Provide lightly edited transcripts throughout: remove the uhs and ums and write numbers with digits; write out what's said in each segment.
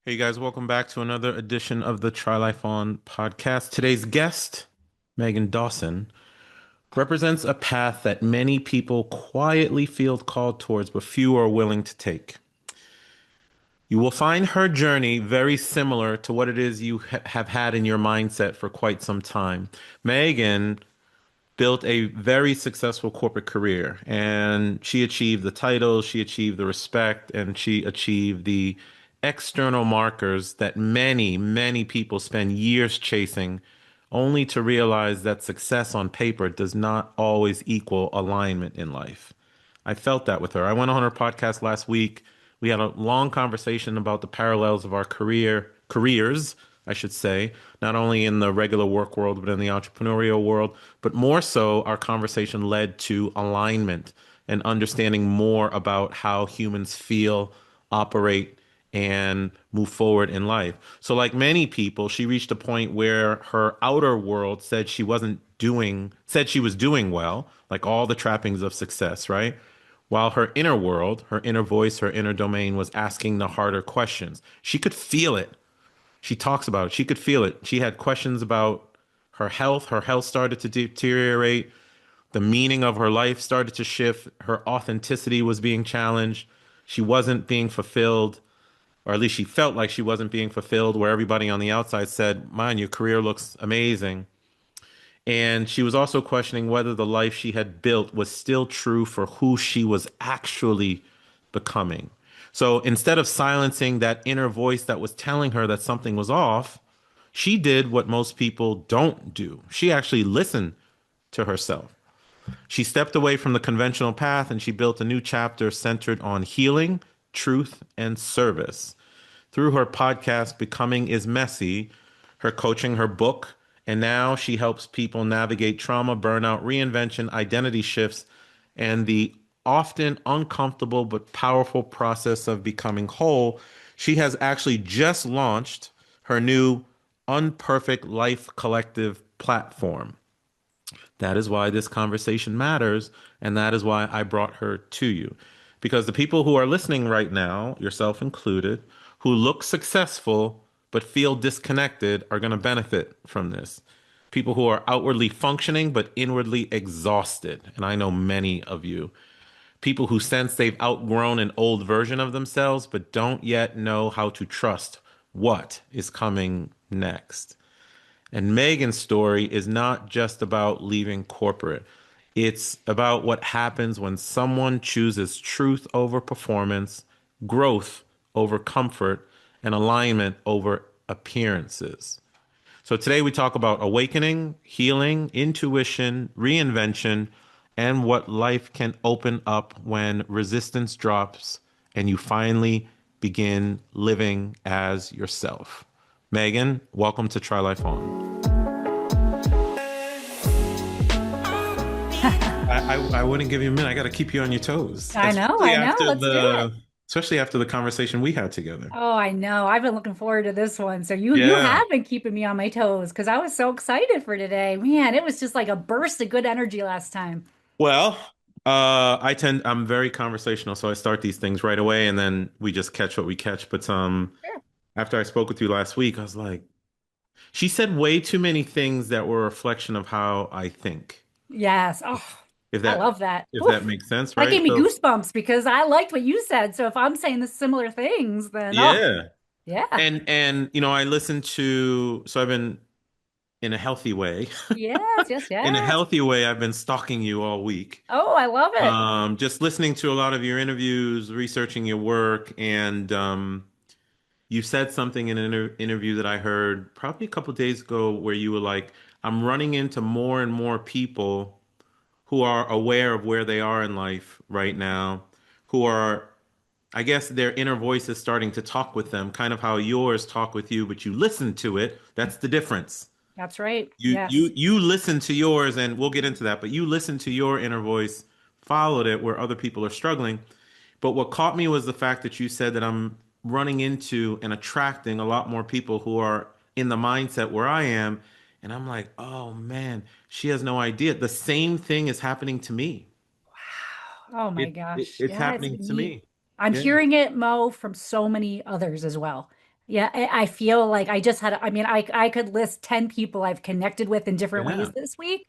Hey guys, welcome back to another edition of the Try Life On podcast. Today's guest, Meghann Dawson, represents a path that many people quietly feel called towards, but few are willing to take. You will find her journey very similar to what it is you have had in your mindset for quite some time. Meghann built a very successful corporate career and she achieved the titles, she achieved the respect, and she achieved the external markers that many people spend years chasing, only to realize that success on paper does not always equal alignment in life. I felt that with her. I went on her podcast last week. We had a long conversation about the parallels of our careers, I should say, not only in the regular work world, but in the entrepreneurial world. But more so, our conversation led to alignment and understanding more about how humans feel, operate, and move forward in life. So, like many people, she reached a point where her outer world said she was doing well, like all the trappings of success, right? While her inner world, her inner voice, her inner domain was asking the harder questions. She could feel it. She talks about it. She could feel it. She had questions about her health. Her health started to deteriorate. The meaning of her life started to shift. Her authenticity was being challenged. She wasn't being fulfilled, or at least she felt like she wasn't being fulfilled, where everybody on the outside said, "Man, your career looks amazing." And she was also questioning whether the life she had built was still true for who she was actually becoming. So instead of silencing that inner voice that was telling her that something was off, she did what most people don't do. She actually listened to herself. She stepped away from the conventional path and she built a new chapter centered on healing, truth, and service. Through her podcast, Becoming is Messy, her coaching, her book, and now she helps people navigate trauma, burnout, reinvention, identity shifts, and the often uncomfortable but powerful process of becoming whole. She has actually just launched her new Unperfect Life Collective platform. That is why this conversation matters, and that is why I brought her to you. Because the people who are listening right now, yourself included, who look successful but feel disconnected are going to benefit from this. People who are outwardly functioning but inwardly exhausted, and I know many of you. People who sense they've outgrown an old version of themselves but don't yet know how to trust what is coming next. And Megan's story is not just about leaving corporate. It's about what happens when someone chooses truth over performance, growth over comfort, and alignment over appearances. So today we talk about awakening, healing, intuition, reinvention, and what life can open up when resistance drops and you finally begin living as yourself. Meghann, welcome to Try Life On. I wouldn't give you a minute. I got to keep you on your toes, I know. Let's do it. especially after the conversation we had together. Oh, I know. I've been looking forward to this one. So you Yeah. have been keeping me on my toes because I was so excited for today. Man, it was just like a burst of good energy last time. Well, I'm very conversational, so I start these things right away, and then we just catch what we catch. But Sure. after I spoke with you last week, I was like, she said way too many things that were a reflection of how I think. Yes. Oh, If I that love that. if that Oof. makes sense, That right? gave me So goosebumps because I liked what you said. So if I'm saying the similar things, then oh, yeah. yeah. And I listened to so I've been in a healthy way. Yes, yes, In a yes. healthy way, I've been stalking you all week. Oh, I love it. Just listening to a lot of your interviews, researching your work, and you said something in an interview that I heard probably a couple of days ago where you were like, I'm running into more and more people who are aware of where they are in life right now, who are, I guess their inner voice is starting to talk with them, kind of how yours talk with you, but you listen to it. That's the difference. That's right. You Yes. you you listen to yours, and we'll get into that, but you listen to your inner voice, followed it where other people are struggling. But what caught me was the fact that you said that I'm running into and attracting a lot more people who are in the mindset where I am. And I'm like, oh man, she has no idea. The same thing is happening to me. Oh my It gosh. it's Yeah, it's happening to neat. me. I'm Yeah. hearing it, Mo, from so many others as well. Yeah, I feel like I just had, I mean, I could list 10 people I've connected with in different ways Yeah. this week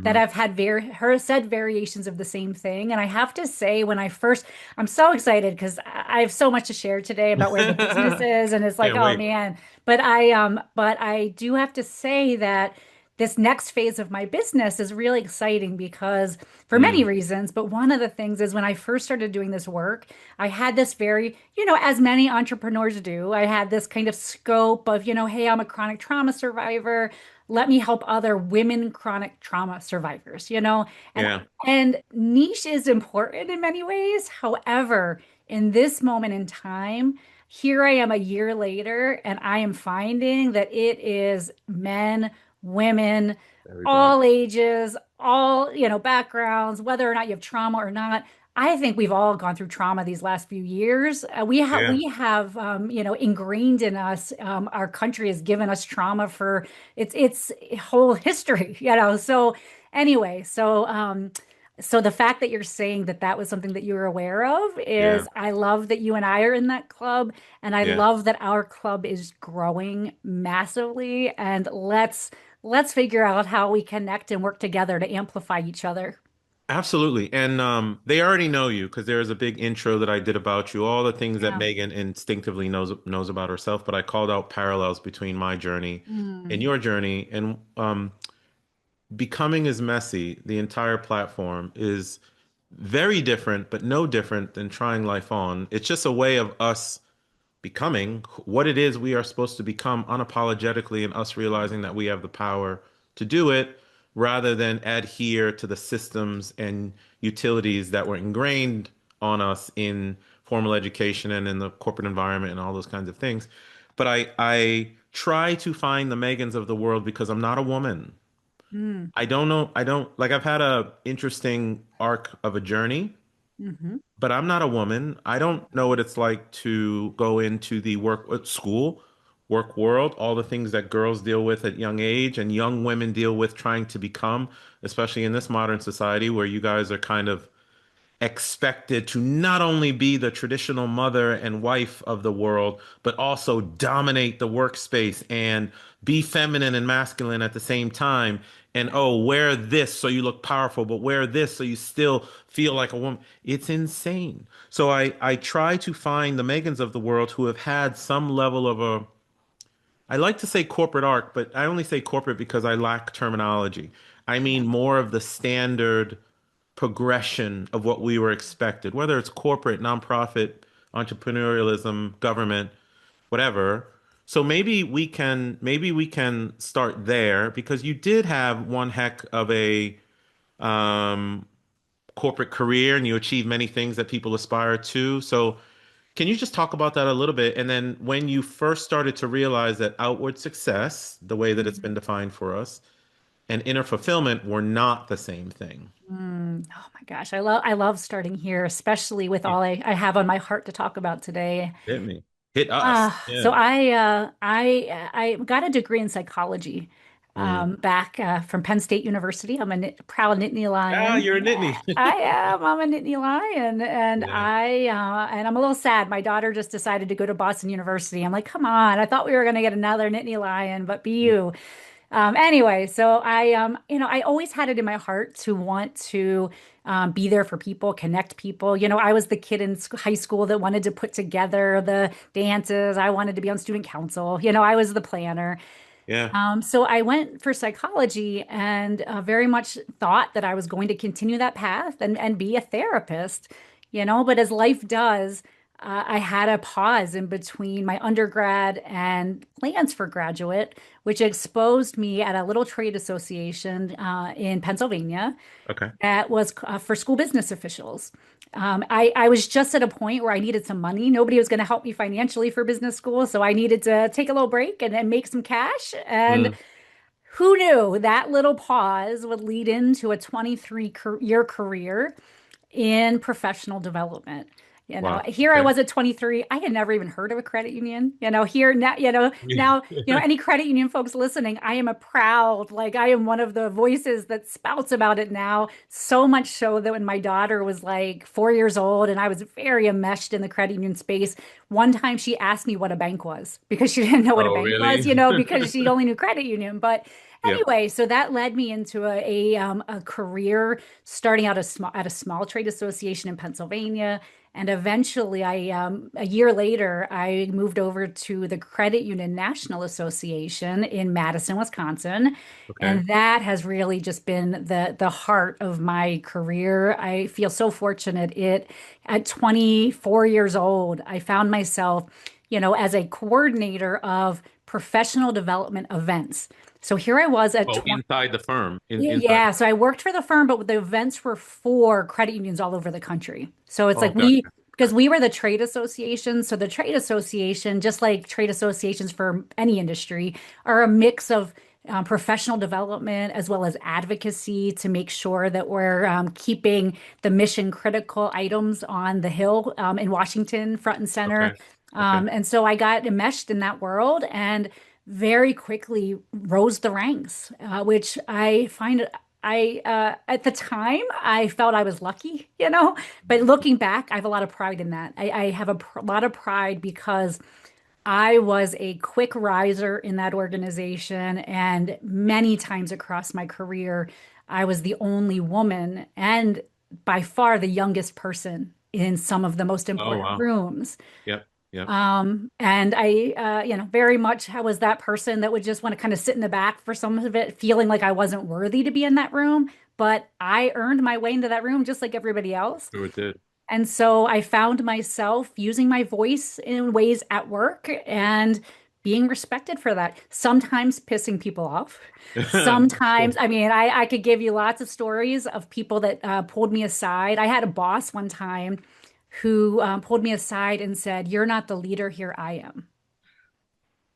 that Hmm. have had her said variations of the same thing. And I have to say, when I first, I'm so excited because I have so much to share today about where the business is. And it's like, Can't oh wait. man. But I do have to say that this next phase of my business is really exciting because for many Mm, reasons. But one of the things is when I first started doing this work, I had this very, as many entrepreneurs do, I had this kind of scope of, hey, I'm a chronic trauma survivor. Let me help other women chronic trauma survivors, and yeah. and niche is important in many ways. However, in this moment in time, here I am a year later, and I am finding that it is men, women, Everybody. all ages, all, backgrounds, whether or not you have trauma or not. I think we've all gone through trauma these last few years. Yeah. We have ingrained in us. Our country has given us trauma for its whole history. So anyway, so the fact that you're saying that that was something that you were aware of Yeah. is, I love that you and I are in that club, and I Yeah. love that our club is growing massively. And let's figure out how we connect and work together to amplify each other. Absolutely. And they already know you because there is a big intro that I did about you, all the things that Yeah. Megan instinctively knows about herself, but I called out parallels between my journey and Mm, your journey. And becoming is messy. The entire platform is very different, but no different than trying life on. It's just a way of us becoming what it is we are supposed to become unapologetically, and us realizing that we have the power to do it rather than adhere to the systems and utilities that were ingrained on us in formal education and in the corporate environment and all those kinds of things. But I try to find the Megans of the world because I'm not a woman. mm, I don't know. I don't like I've had a interesting arc of a journey, mhm. but I'm not a woman. I don't know what it's like to go into the work school, work world, all the things that girls deal with at young age and young women deal with trying to become, especially in this modern society where you guys are kind of expected to not only be the traditional mother and wife of the world, but also dominate the workspace and be feminine and masculine at the same time. And oh, wear this so you look powerful, but wear this so you still feel like a woman. It's insane. So I try to find the Megans of the world who have had some level of a, I like to say corporate arc, but I only say corporate because I lack terminology. I Yeah. mean more of the standard progression of what we were expected, whether it's corporate, nonprofit, entrepreneurialism, government, whatever. So maybe we can start there because you did have one heck of a um, corporate career and you achieved many things that people aspire to. So can you just talk about that a little bit? And then when you first started to realize that outward success, the way that it's been Mhm. defined for us, and inner fulfillment were not the same thing. Oh my gosh, I love starting here, especially with all I have on my heart to talk about today. Hit me. Hit us. So Yeah. I got a degree in psychology Mm. back from Penn State University. I'm a proud Nittany Ah, Lion. you're a Nittany. I am. I'm a Nittany Lion, and Yeah. I'm a little sad. My daughter just decided to go to Boston University. I'm like, come on! I thought we were going to get another Nittany Lion, but BU. Anyway, so I always had it in my heart to want to be there for people, connect people. I was the kid in high school that wanted to put together the dances. I wanted to be on student council. I was the planner. Yeah. So I went for psychology and very much thought that I was going to continue that path and be a therapist, but as life does, I had a pause in between my undergrad and plans for graduate, which exposed me at a little trade association in Pennsylvania Okay. that was for school business officials. I was just at a point where I needed some money. Nobody was going to help me financially for business school. So I needed to take a little break and then make some cash. And Mm. who knew that little pause would lead into a 23-year career in professional development. Wow. Here I Okay. was at 23. I had never even heard of a credit union. Here now, any credit union folks listening, I am a proud, like I am one of the voices that spouts about it now. So much so that when my daughter was like 4 years old and I was very enmeshed in the credit union space, one time she asked me what a bank was because she didn't know what a Oh, bank was, really? because she only knew credit union. But Yep. anyway, so that led me into a career starting out at a small trade association in Pennsylvania. And eventually, a year later, I moved over to the Credit Union National Association in Madison, Wisconsin. Okay. And that has really just been the heart of my career. I feel so fortunate. At 24 years old, I found myself, as a coordinator of professional development events. So here I was at Oh, 20. inside the firm, inside. Yeah, so I worked for the firm, but the events were for credit unions all over the country. So it's Oh, like gotcha. because we were the trade association. So the trade association, just like trade associations for any industry, are a mix of professional development as well as advocacy to make sure that we're keeping the mission critical items on the Hill in Washington front and center. Okay. Okay. And so I got enmeshed in that world and very quickly rose the ranks, which I find at the time I felt I was lucky, but looking back, I have a lot of pride in that. I have lot of pride because I was a quick riser in that organization, and many times across my career, I was the only woman and by far the youngest person in some of the most Oh, important wow. rooms. Yep. Yep. And very much I was that person that would just want to kind of sit in the back for some of it, feeling like I wasn't worthy to be in that room. But I earned my way into that room just like everybody else. Sure it did. And so I found myself using my voice in ways at work and being respected for that. Sometimes pissing people off. Sometimes, I mean, I could give you lots of stories of people that pulled me aside. I had a boss one time who pulled me aside and said, "You're not the leader here, I am."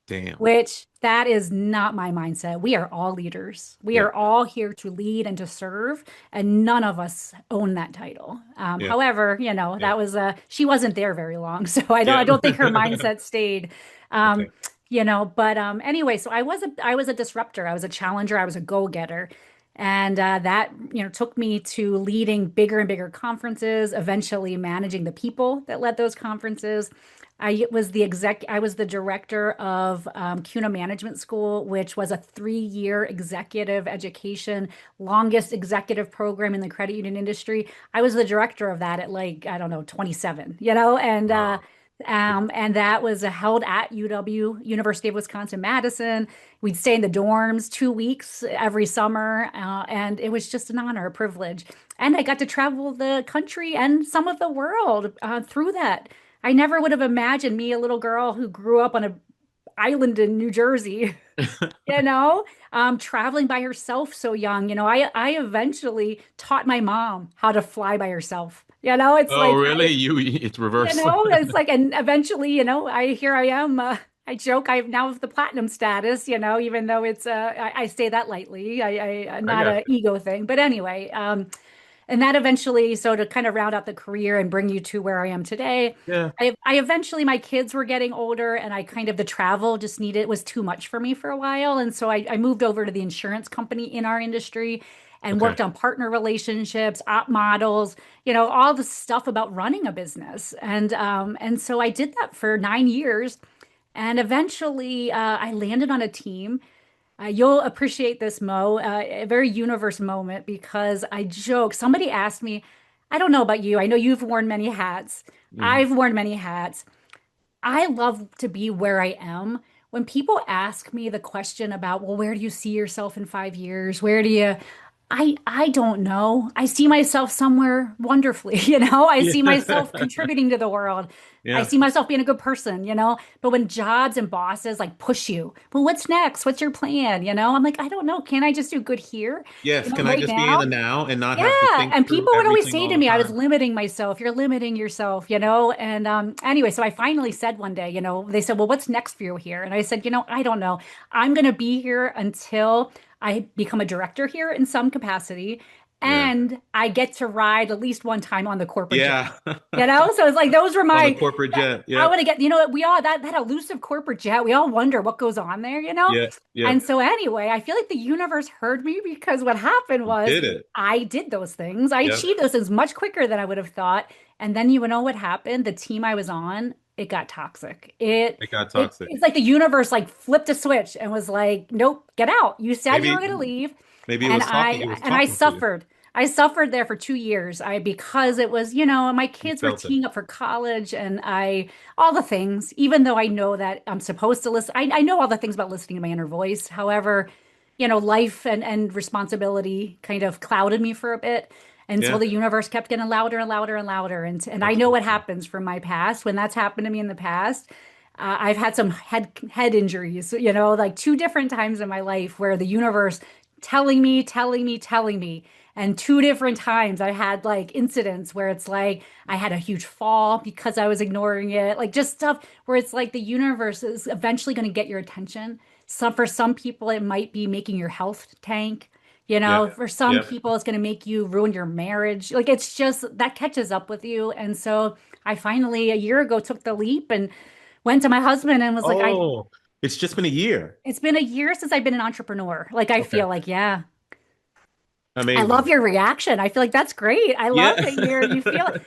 Damn. Which that is not my mindset. We are all leaders. We Yeah. are all here to lead and to serve, and none of us own that title. Yeah. However, Yeah. that was she wasn't there very long, so I Yeah. don't think her mindset stayed. Um, Okay. but anyway, so I was a disruptor. I was a challenger. I was a go-getter. And that, took me to leading bigger and bigger conferences, eventually managing the people that led those conferences. I was the director of CUNA Management School, which was a 3-year executive education, longest executive program in the credit union industry. I was the director of that at like, I don't know, 27, Wow. and that was held at UW, University of Wisconsin-Madison. We'd stay in the dorms 2 weeks every summer, and it was just an honor, a privilege. And I got to travel the country and some of the world through that. I never would have imagined me, a little girl who grew up on an island in New Jersey, traveling by herself so young. I eventually taught my mom how to fly by herself. It's Oh, like really? It's reverse. it's like, and eventually, I am. I joke I now have the platinum status, even though I say that lightly. I Not got a you. ego thing, but anyway, and that eventually, so to kind of round out the career and bring you to where I am today, Yeah. I eventually, my kids were getting older and I kind of, the travel just was too much for me for a while. And so I moved over to the insurance company in our industry and Okay. worked on partner relationships, op models, all the stuff about running a business. And so I did that for 9 years. And eventually I landed on a team. You'll appreciate this, Mo, a very universe moment because I joke. Somebody asked me, I don't know about you. I know you've worn many hats. Mm. I've worn many hats. I love to be where I am. When people ask me the question about, well, where do you see yourself in 5 years? Where do you, I don't know. I see myself somewhere wonderfully, I see myself Yeah. contributing to the world. I Yeah. see myself being a good person, But when jobs and bosses like push you, well, what's next? What's your plan? I'm like, I don't know. Can I just do good here? Yes. Can I Right just be in now? the now and not have to Yeah, think and through people would always everything say all to the me, I was time? limiting myself. You're limiting yourself, And anyway, so I finally said one day, they said, well, what's next for you here? And I said, I don't know. I'm going to be here until I become a director here in some capacity. Yeah. and I get to ride at least one time on the corporate jet. Yeah. So it's like those were On the my corporate jet. I Yep. want to get, we all that elusive corporate jet, we all wonder what goes on there. Yeah. Yeah. And so anyway, I feel like the universe heard me because what happened was Did it. I did those things. I Yep. achieved those things much quicker than I would have thought. And then you know what happened? The team I was on, it got toxic. It got toxic. It's like the universe like flipped a switch and was like, "Nope, get out. You said you were Maybe going to leave." maybe And it was I talking to you. suffered. I suffered there for 2 years. Because it was, my You kids were felt it. teeing up for college and all the things, even though I know that I'm supposed to listen. I know all the things about listening to my inner voice. However, life and responsibility kind of clouded me for a bit. And so Yeah. the universe kept getting louder and louder and louder. And I That's know so what true. happens from my past. When that's happened to me in the past, I've had some head injuries, like two different times in my life where the universe telling me, telling me, telling me. And two different times I had like incidents where it's like I had a huge fall because I was ignoring it, like just stuff where it's like the universe is eventually going to get your attention. For some people, it might be making your health tank. Yeah. For some Yeah. people, it's going to make you ruin your marriage. Like it's just that catches up with you. And so I finally, a year ago, took the leap and went to my husband and was like, Oh, it's just been a year. it's been a year since I've been an entrepreneur. Like I Okay. feel like, yeah. I love Amazing. your reaction. I feel like that's great. I love Yeah. that you feel,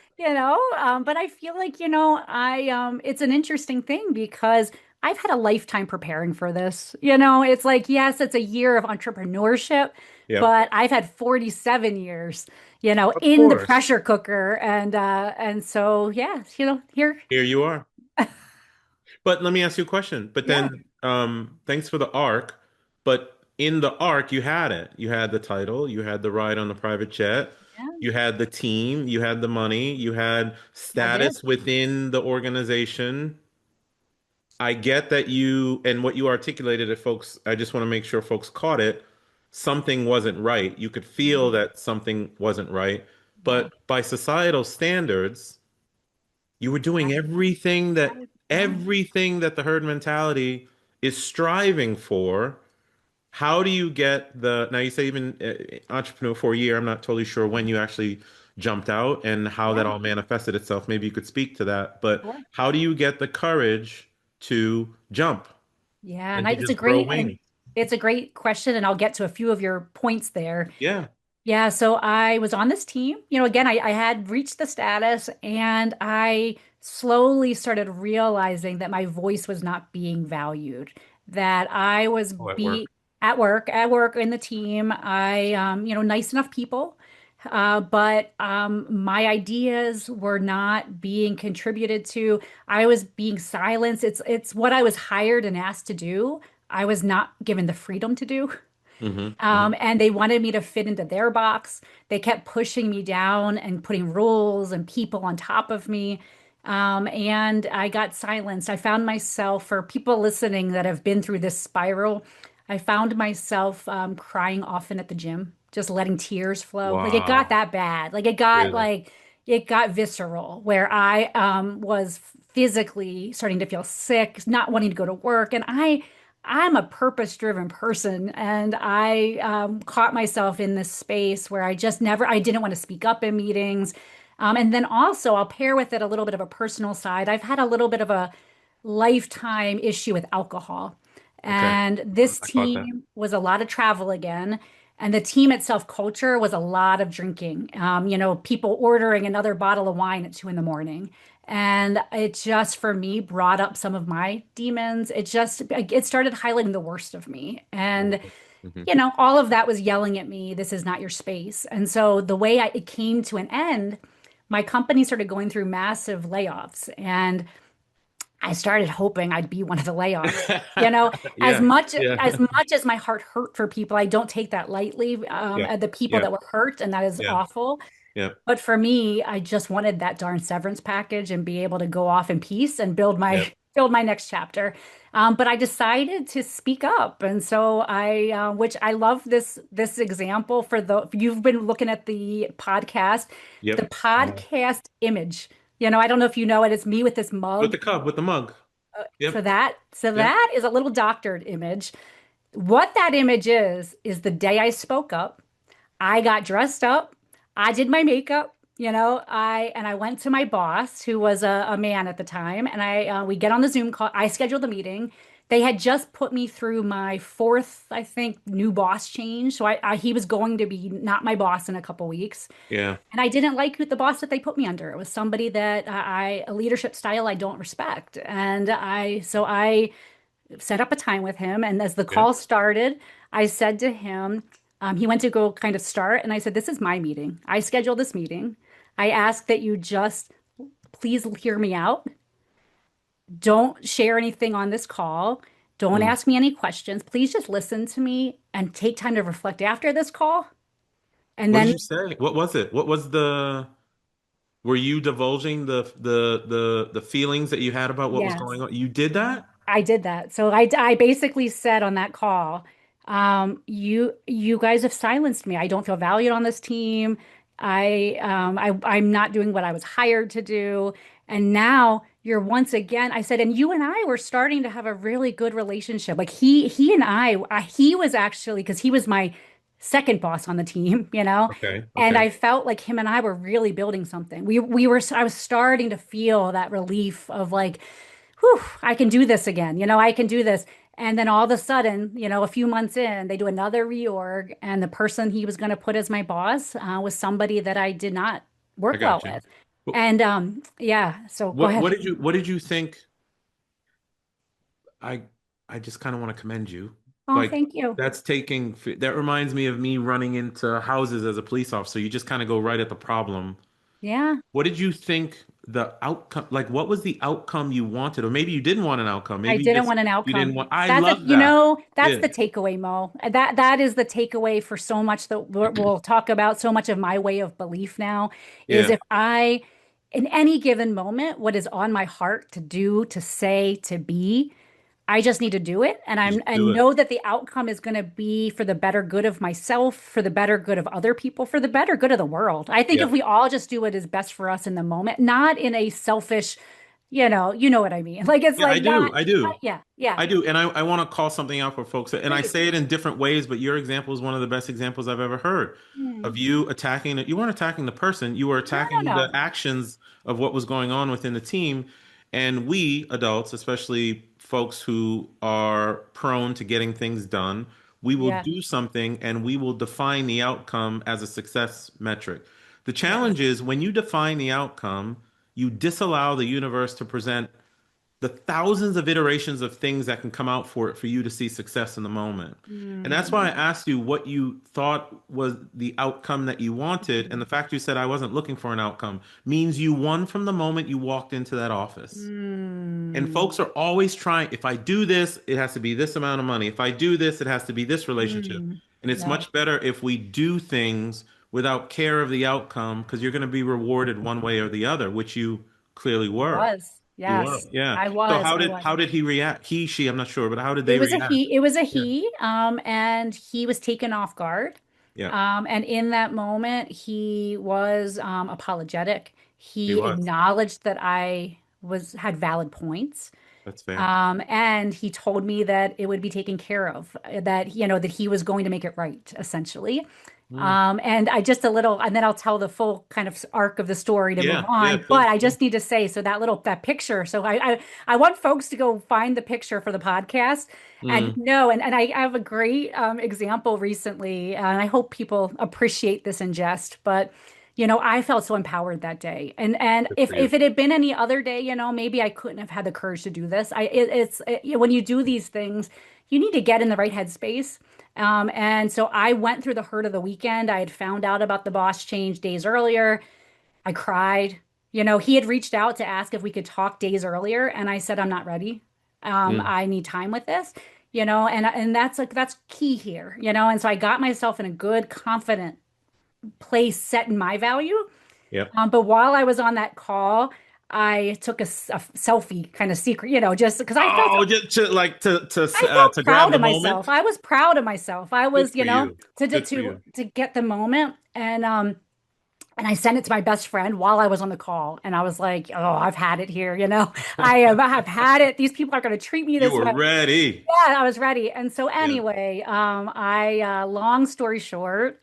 but I feel like, it's an interesting thing because I've had a lifetime preparing for this. It's like, yes, it's a year of entrepreneurship, Yep. but I've had 47 years, Of in the course. pressure cooker. And so, yeah, here, Here you are. But let me ask you a question. But yeah, then, thanks for the arc. But in the arc, you had it. You had the title, you had the ride on the private jet, yeah, you had the team, you had the money, you had I did. status within the organization. I get that you and what you articulated at folks, I just want to make sure folks caught it. Something wasn't right. You could feel Mm, that something wasn't right. yeah, But by societal standards, you were I, doing yeah, everything that the herd mentality is striving for. How do you get the now you say even entrepreneur for a year, I'm not totally sure when you actually jumped out and how that yeah, all manifested itself. Maybe you could speak to that, but sure. how do you get the courage to jump Yeah, and to it's a just grow great and wings? it's a great question, and I'll get to a few of your points there. Yeah. Yeah, so I was on this team. Again, I had reached the status, and I slowly started realizing that my voice was not being valued, that I was Oh, at work. at work in the team. Nice enough people, but my ideas were not being contributed to. I was being silenced. It's what I was hired and asked to do. I was not given the freedom to do. Hmm. Hmm. And they wanted me to fit into their box. They kept pushing me down and putting rules and people on top of me. And I got silenced. I found myself, for people listening that have been through this spiral, I found myself crying often at the gym, just letting tears flow. Like it got Wow. that bad. Really? It got visceral, where I was physically starting to feel sick, not wanting to go to work. And I'm a purpose-driven person, and I caught myself in this space where I didn't want to speak up in meetings. And then also, I'll pair with it a little bit of a personal side. I've had a little bit of a lifetime issue with alcohol. Okay. And this I caught that. team was a lot of travel again. And the team itself culture was a lot of drinking. People ordering another bottle of wine at 2 in the morning. And it just, for me, brought up some of my demons. It started highlighting the worst of me. And, Hmm. Hmm. all of that was yelling at me, this is not your space. And so the way it came to an end, my company started going through massive layoffs. And I started hoping I'd be one of the layoffs. As Yeah. much Yeah. as much as my heart hurt for people, I don't take that lightly. Yeah. The people Yeah. that were hurt, and that is Yeah. awful. Yeah. But for me, I just wanted that darn severance package and be able to go off in peace and build Yeah. my build my next chapter. But I decided to speak up, and so which I love this example for you've been looking at the podcast, the Yep. podcast image. I don't know if you know it. It's me with this With mug the cup, with the mug. for Yep. that. So Yep. that is a little doctored image. What that image is the day I spoke up. I got dressed up. I did my makeup, I went to my boss, who was a man at the time, and we get on the Zoom call. I scheduled the meeting. They had just put me through my fourth, I think, new boss change. So he was going to be not my boss in a couple weeks. Yeah. And I didn't like the boss that they put me under. It was somebody that a leadership style I don't respect. So I set up a time with him. And as the Yeah. call started, I said to him, he went to go kind of start. And I said, "This is my meeting. I scheduled this meeting. I ask that you just please hear me out. Don't share anything on this call. Don't Mm. ask me any questions. Please just listen to me and take time to reflect after this call." And What did then, you say? What was it? What was the Were you divulging the feelings that you had about what was yes. going on? You did that? I did that. So I basically said on that call, you guys have silenced me. I don't feel valued on this team. I'm not doing what I was hired to do. And now you're once again, I said, and you and I were starting to have a really good relationship. Like he and he was actually, because he was my second boss on the team, Okay. and Okay. I felt like him and I were really building something. I was starting to feel that relief of like, whew, I can do this again. I can do this. And then all of a sudden, a few months in, they do another reorg, and the person he was going to put as my boss was somebody that I did not I work well got you. with. Wh- And yeah, so go ahead. what did you think? I I just kind of want to commend you. Oh, Like thank you. that reminds me of me running into houses as a police officer. You just kind of go right at the problem. Yeah. What did you think the outcome, like what was the outcome you wanted? Or maybe you didn't want an outcome. I Maybe didn't want an you didn't outcome. want, I love that. That's Yeah. the takeaway, Mo. That is the takeaway for so much that we'll talk about. So much of my way of belief now is, Yeah. if in any given moment, what is on my heart to do, to say, to be, I just need to do it, and You just do and it. know that the outcome is going to be for the better good of myself, for the better good of other people, for the better good of the world. I think if Yeah. we all just do what is best for us in the moment, not in a selfish, you know what I mean. Like it's Yeah, I like do. not, I do. yeah, yeah, I do. And I want to call something out for folks. And I please. say it in different ways, but your example is one of the best examples I've ever heard Hmm. of you attacking it. You weren't attacking the person, you were No, no, attacking the no. actions of what was going on within the team. And we adults, especially folks who are prone to getting things done, we will Yeah, do something and we will define the outcome as a success metric. The yes. challenge is when you define the outcome, you disallow the universe to present the thousands of iterations of things that can come out for it for you to see success in the moment. And that's why I Hmm. asked you what you thought was the outcome that you wanted. And the fact you said I wasn't looking for an outcome means you won from the moment you walked into that office. And Hmm. folks are always trying, if I do this, it has to be this amount of money. If I do this, it has to be this relationship. Hmm. And it's No, much better if we do things without care of the outcome because you're going to be rewarded one way or the other, which you clearly I were. was. You were, Yes, yeah. I So was. I was. how did he react? He, she, I'm not sure, but how did they react? It was a Yeah. he, and he was taken off guard. Yeah. And in that moment, he was apologetic. He He was. acknowledged that I had valid points. That's fair. And he told me that it would be taken care of, that, that he was going to make it right, essentially. Mm. And I just a little, and then I'll tell the full kind of arc of the story to move Yeah. Yeah. on. But Please. I Please. just need to say, so that picture. So I want folks to go find the picture for the podcast and Mm. no, and I have a great example recently, and I hope people appreciate this in jest. But I felt so empowered that day, and Good for if you. it had been any other day, maybe I couldn't have had the courage to do this. When you do these things, you need to get in the right headspace. And so I went through the hurt of the weekend. I had found out about the boss change days earlier. I cried. He had reached out to ask if we could talk days earlier, and I said, I'm not ready. Mm. I need time with this, and that's key here, and so I got myself in a good, confident place set in my value. Yep. But while I was on that call, I took a selfie kind of secret, just because Oh, just to like I felt to grab proud the of myself. moment. I was proud of myself. I Good was, for you. Good for you. to get the moment, and I sent it to my best friend while I was on the call, and I was like, "Oh, I've had it here, I have had it. These people are going to treat me You this were way." ready. Yeah, I was ready. And so Yeah. anyway, long story short,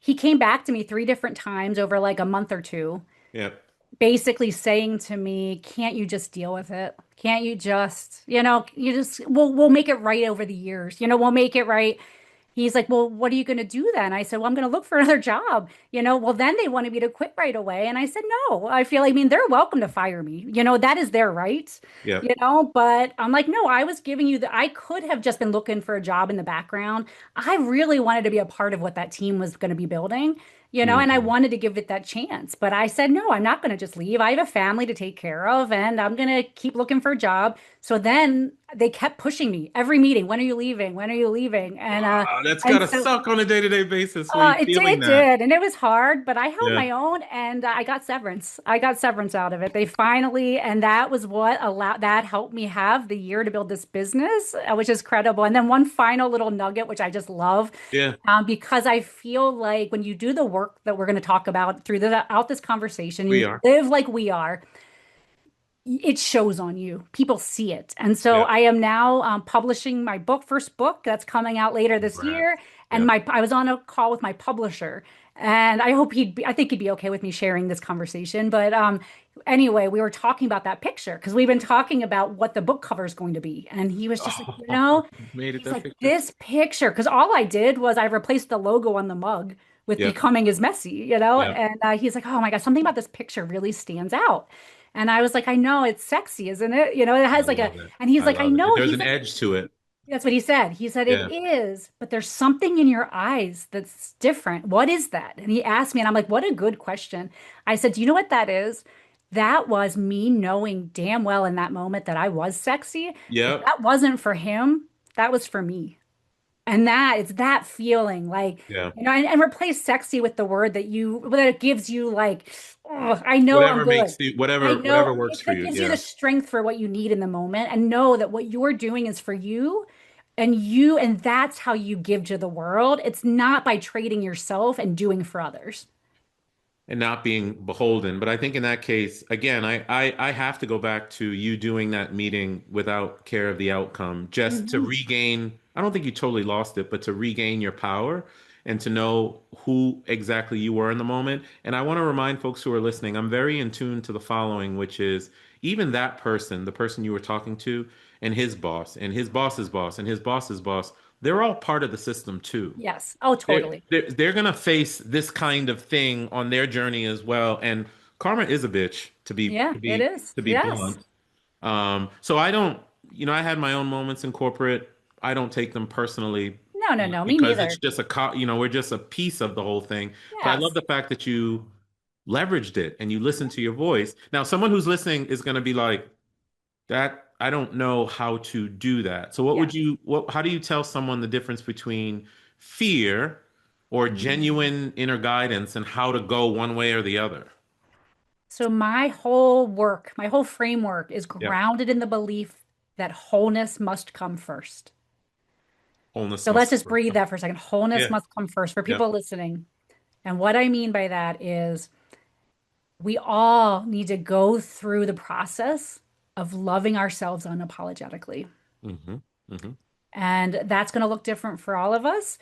he came back to me 3 different times over like a month or two, Yeah. basically saying to me, "Can't you just deal with it? Can't you just, you just we'll make it right over the years. We'll make it right." He's like, "Well, what are you going to do then?" I said, "Well, I'm going to look for another job." Well, then they wanted me to quit right away. And I said, "No, I mean, they're welcome to fire me. That is their right, Yeah. but I'm like, no, I was giving you I could have just been looking for a job in the background. I really wanted to be a part of what that team was going to be building, and I Hmm. wanted to give it that chance. But I said, no, I'm not going to just leave. I have a family to take care of, and I'm going to keep looking for a job. So then they kept pushing me every meeting. When are you leaving? When are you leaving? Wow, that's And gotta so suck on a day-to-day basis when you're feeling it that. did, and it was hard, but I held Yeah. my own, and I got severance. I got severance out of it. They finally, and that was what allowed that helped me have the year to build this business, which is credible. And then one final little nugget, which I just love, Yeah. because I feel like when you do the work that we're going to talk about throughout this conversation, We you are. live like we are, it shows on you. People see it. And so Yeah. I am now publishing my first book that's coming out later this Congrats. year. And Yeah. I was on a call with my publisher, and I think he'd be okay with me sharing this conversation. But anyway, we were talking about that picture because we've been talking about what the book cover is going to be. And he was just like, Oh, made it he's that like, picture. this picture, because all I did was I replaced the logo on the mug with Yeah. "Becoming is messy," Yeah. and he's like, oh my God, something about this picture really stands out. And I was like, I know it's sexy, isn't it? It I has like love it. and he's I like, I love it. know. There's He's an like, edge to it. that's what he said. He said, it Yeah. is, but there's something in your eyes that's different. What is that? And he asked me, and I'm like, what a good question. I said, do you know what that is? That was me knowing damn well in that moment that I was sexy, but Yep. that wasn't for him. That was for me. And it's that feeling like, Yeah. and replace sexy with the word that it gives you like, oh, I know I'm Whatever makes good. you, I whatever know works for that you. gives you the Yeah. strength for what you need in the moment, and know that what you're doing is for you, and that's how you give to the world. It's not by trading yourself and doing for others. And not being beholden. But I think in that case, again, I have to go back to you doing that meeting without care of the outcome, just to Mhm. regain. I don't think you totally lost it, but to regain your power and to know who exactly you were in the moment. And I want to remind folks who are listening, I'm very in tune to the following, which is even that person, the person you were talking to, and his boss, and his boss's boss, and his boss's boss, they're all part of the system too. Yes. Oh, totally. They're gonna face this kind of thing on their journey as well. And karma is a bitch to be Yeah, it is. Yes. blunt. So I don't, I had my own moments in corporate. I don't take them personally No, no, no, me because it's neither. just we're just a piece of the whole thing. But I love Yes. the fact that you leveraged it and you listened to your voice. Now, someone who's listening is gonna be like, that I don't know how to do that. So Yeah. how do you tell someone the difference between fear or Mm. genuine inner guidance and how to go one way or the other? So my whole framework is Yeah. grounded in the belief that wholeness must come first. Wholeness So let's must just first breathe come. that for a second. Wholeness Yeah. must come first for Yeah. people listening. And what I mean by that is we all need to go through the process of loving ourselves unapologetically. Mm-hmm. Mm-hmm. And that's going to look different for all of us.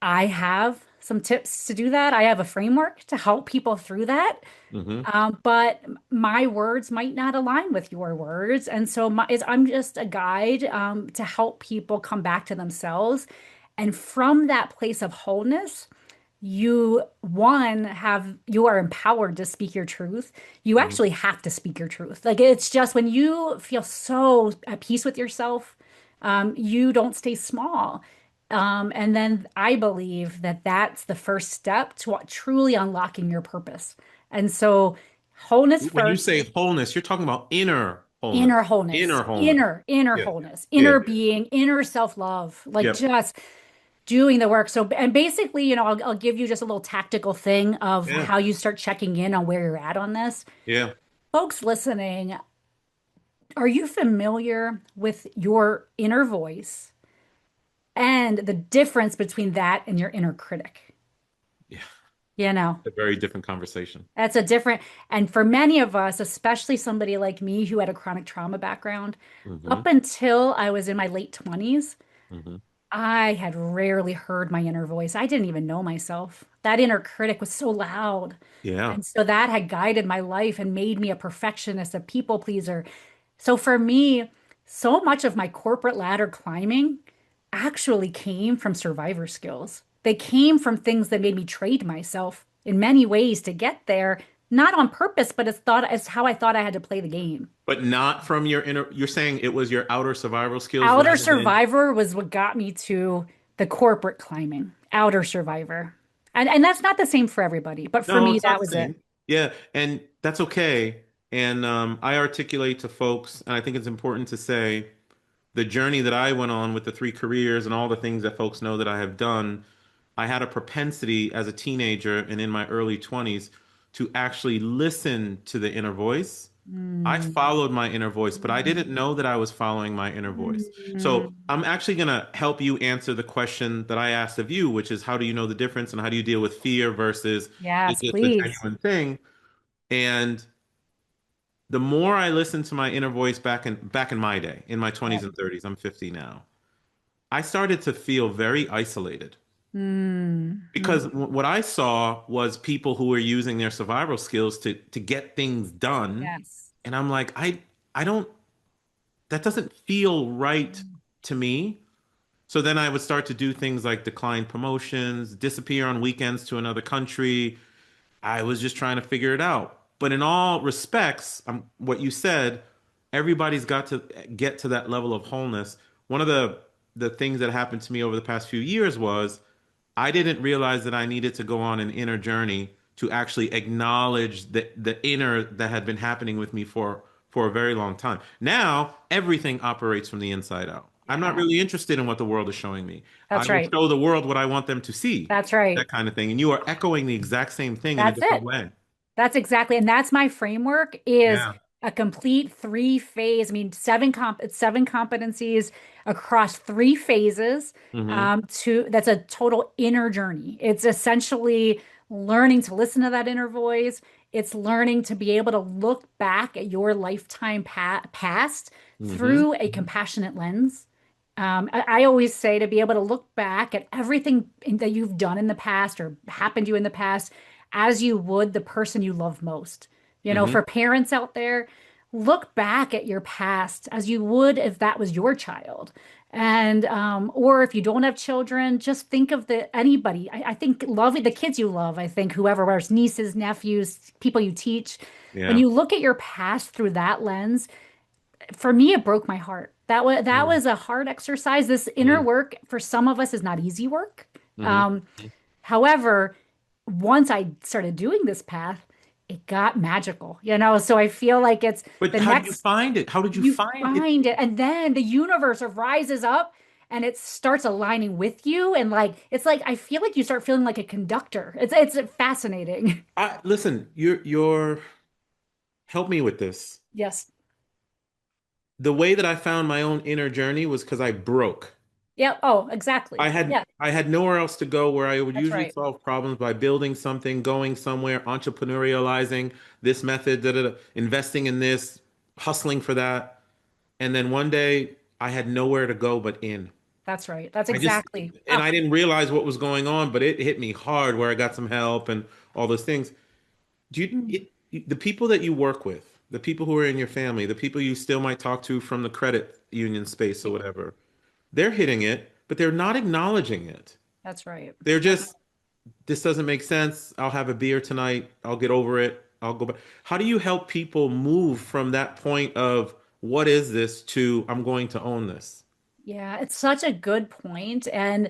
I have some tips to do that. I have a framework to help people through that. Mm-hmm. But my words might not align with your words. And so I'm just a guide to help people come back to themselves. And from that place of wholeness, you are empowered to speak your truth. You Mm-hmm. actually have to speak your truth. Like it's just when you feel so at peace with yourself, you don't stay small. And then I believe that that's the first step to truly unlocking your purpose. And so wholeness When you first, say wholeness, you're talking about inner wholeness. inner wholeness, Inner wholeness. inner Yeah. wholeness, Yeah. inner being, inner self-love, like Yep. just doing the work. So, and basically, I'll give you just a little tactical thing of Yeah. how you start checking in on where you're at on this. Yeah. Folks listening, are you familiar with your inner voice and the difference between that and your inner critic? Yeah. You know, A very different conversation. that's a different, and for many of us, especially somebody like me who had a chronic trauma background, Mm-hmm. up until I was in my late 20s, Mm-hmm. I had rarely heard my inner voice. I didn't even know myself. That inner critic was so loud. Yeah. And so that had guided my life and made me a perfectionist, a people pleaser. So for me, so much of my corporate ladder climbing actually came from survivor skills. They came from things that made me trade myself in many ways to get there, not on purpose, but as how I thought I had to play the game. But not from your inner, you're saying it was your outer survival skills Outer rather than. survivor was what got me to the corporate climbing. Outer survivor. And that's not the same for everybody, but for No, me, it's not that the was it. same. Yeah, and that's okay. And I articulate to folks, and I think it's important to say the journey that I went on with the three careers and all the things that folks know that I have done. I had a propensity as a teenager and in my early 20s to actually listen to the inner voice. I Mm. followed my inner voice, but I didn't know that I was following my inner voice. Mm. So I'm actually going to help you answer the question that I asked of you, which is how do you know the difference and how do you deal with fear versus is Yes, this a please. genuine thing? And the more I listened to my inner voice back in my day, in my 20s Yep. and 30s, I'm 50 now. I started to feel very isolated Mm. because Mm. what I saw was people who were using their survival skills to get things done, Yes. and I'm like, I don't that doesn't feel right Mm. to me. So then I would start to do things like decline promotions, disappear on weekends to another country. I was just trying to figure it out. But in all respects, what you said, everybody's got to get to that level of wholeness. One of the things that happened to me over the past few years was I didn't realize that I needed to go on an inner journey to actually acknowledge the inner that had been happening with me for a very long time. Now, everything operates from the inside out. I'm not Yeah, really interested in what the world is showing me. I that's will right. show the world what I want them to see, That's that right. kind of thing. And you are echoing the exact same thing in a That's different it. way. That's exactly, and that's my framework is Yeah. a complete three phase. I mean, it's seven competencies across three phases. Hmm. That's a total inner journey. It's essentially learning to listen to that inner voice. It's learning to be able to look back at your lifetime past Hmm. through a compassionate lens. I always say to be able to look back at everything that you've done in the past or happened to you in the past as you would the person you love most. You know, Hmm. for parents out there, look back at your past as you would if that was your child. And or if you don't have children, just think of the anybody. I think loving the kids you love, I think whoever, whether it's nieces, nephews, people you teach, when Yeah. you look at your past through that lens, for me, it broke my heart. That Mm-hmm. was a hard exercise. This inner work for some of us is not easy work. Hmm. Um, However, once I started doing this path, it got magical, you know? So I feel like it's But the how did you next, find it? How did you you find it? find it, and then the universe rises up and it starts aligning with you. And like, it's like, I feel like you start feeling like a conductor. It's fascinating. Listen, you're help me with this. Yes. The way that I found my own inner journey was because I broke. Yeah. Oh, exactly. Yeah, I had nowhere else to go where I would that's usually right. solve problems by building something, going somewhere, entrepreneurializing this method, da, da, da, investing in this, hustling for that. And then one day I had nowhere to go but in. That's right. That's I just exactly. and Oh, I didn't realize what was going on, but it hit me hard where I got some help and all those things. The people that you work with, the people who are in your family, the people you still might talk to from the credit union space or whatever, they're hitting it, but they're not acknowledging it. that's right. They're That's just, this doesn't make sense. I'll have a beer tonight. I'll get over it. I'll go back. How do you help people move from that point of what is this to I'm going to own this? Yeah, it's such a good point. And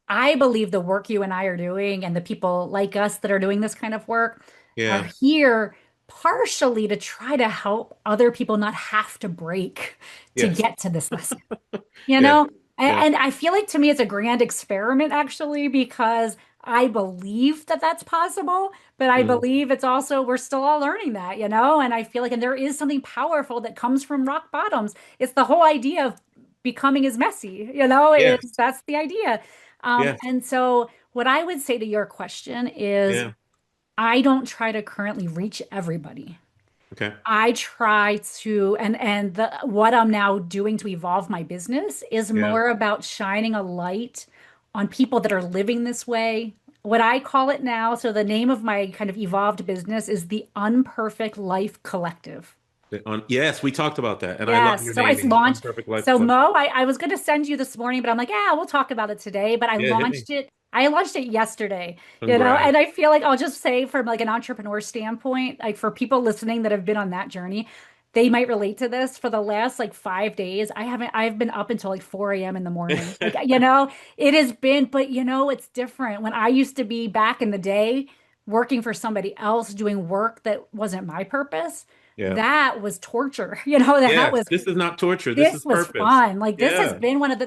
I believe the work you and I are doing and the people like us that are doing this kind of work are Yeah. here partially to try to help other people not have to break to Yes. get to this lesson. You Yeah. know, Yeah. and I feel like to me it's a grand experiment actually because I believe that that's possible, but I Mhm. believe it's also we're still all learning that, you know, and I feel like and there is something powerful that comes from rock bottoms. It's the whole idea of becoming is messy, you know, is Yes. that's the idea. Yes. And so what I would say to your question is Yeah. I don't try to currently reach everybody. Okay. I try to, and what I'm now doing to evolve my business is Yeah. more about shining a light on people that are living this way. What I call it now, so the name of my kind of evolved business is the Unperfect Life Collective. Yes, we talked about that, and I love Yes. your So I naming, the launched. Unperfect Life So Collective. Mo, I was going to send you this morning, but I'm like, yeah, we'll talk about it today. But I Yeah, hit me. launched it. I launched it yesterday, Congrats. and I feel like I'll just say from like an entrepreneur standpoint, like for people listening that have been on that journey, they might relate to this. For the last like 5 days, I've been up until like 4 a.m. in the morning. Like, it has been, but it's different. When I used to be back in the day working for somebody else, doing work that wasn't my purpose, Yeah. that was torture. That Yes, was this is not torture. This is this was purpose. fun. Like Yeah. this has been one of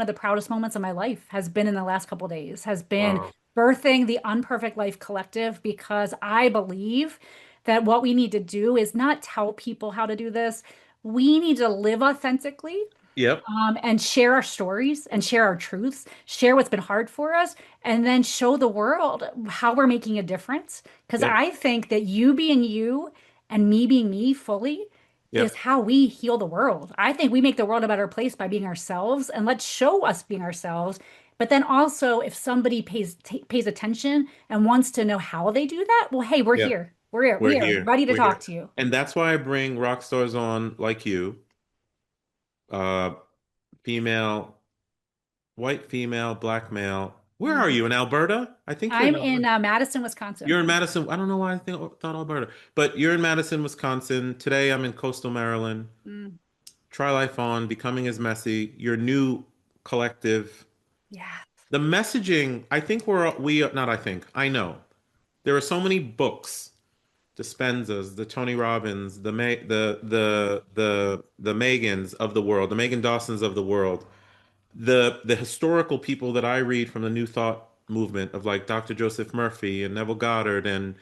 the proudest moments of my life, has been in the last couple of days, has been Wow. birthing the Unperfect Life Collective, because I believe that what we need to do is not tell people how to do this. We need to live authentically, Yep. and share our stories and share our truths, share what's been hard for us, and then show the world how we're making a difference. Because Yep. I think that you being you and me being me fully is Yep. how we heal the world. I think we make the world a better place by being ourselves, and let's show us being ourselves. But then also, if somebody pays attention and wants to know how they do that, well, hey, we're Yep. here. We're here. We're We are here. ready to We're talk here. to you. And that's why I bring rock stars on like you, uh, female, white female, black male. Where are Mhm. you in Alberta? I think you're in I'm in Alberta. Madison, You're Wisconsin. in Madison. I don't know why thought Alberta, but you're in Madison, Wisconsin. Today I'm in coastal Maryland. Mm, Try Life On, Becoming is Messy, your new collective. yeah. The messaging, I think not I think, I know. There are so many books, Dispenzas, the Tony Robbins, the Megans of the world, the Meghann Dawsons of the world, the historical people that I read from the New Thought movement of like Dr. Joseph Murphy and Neville Goddard and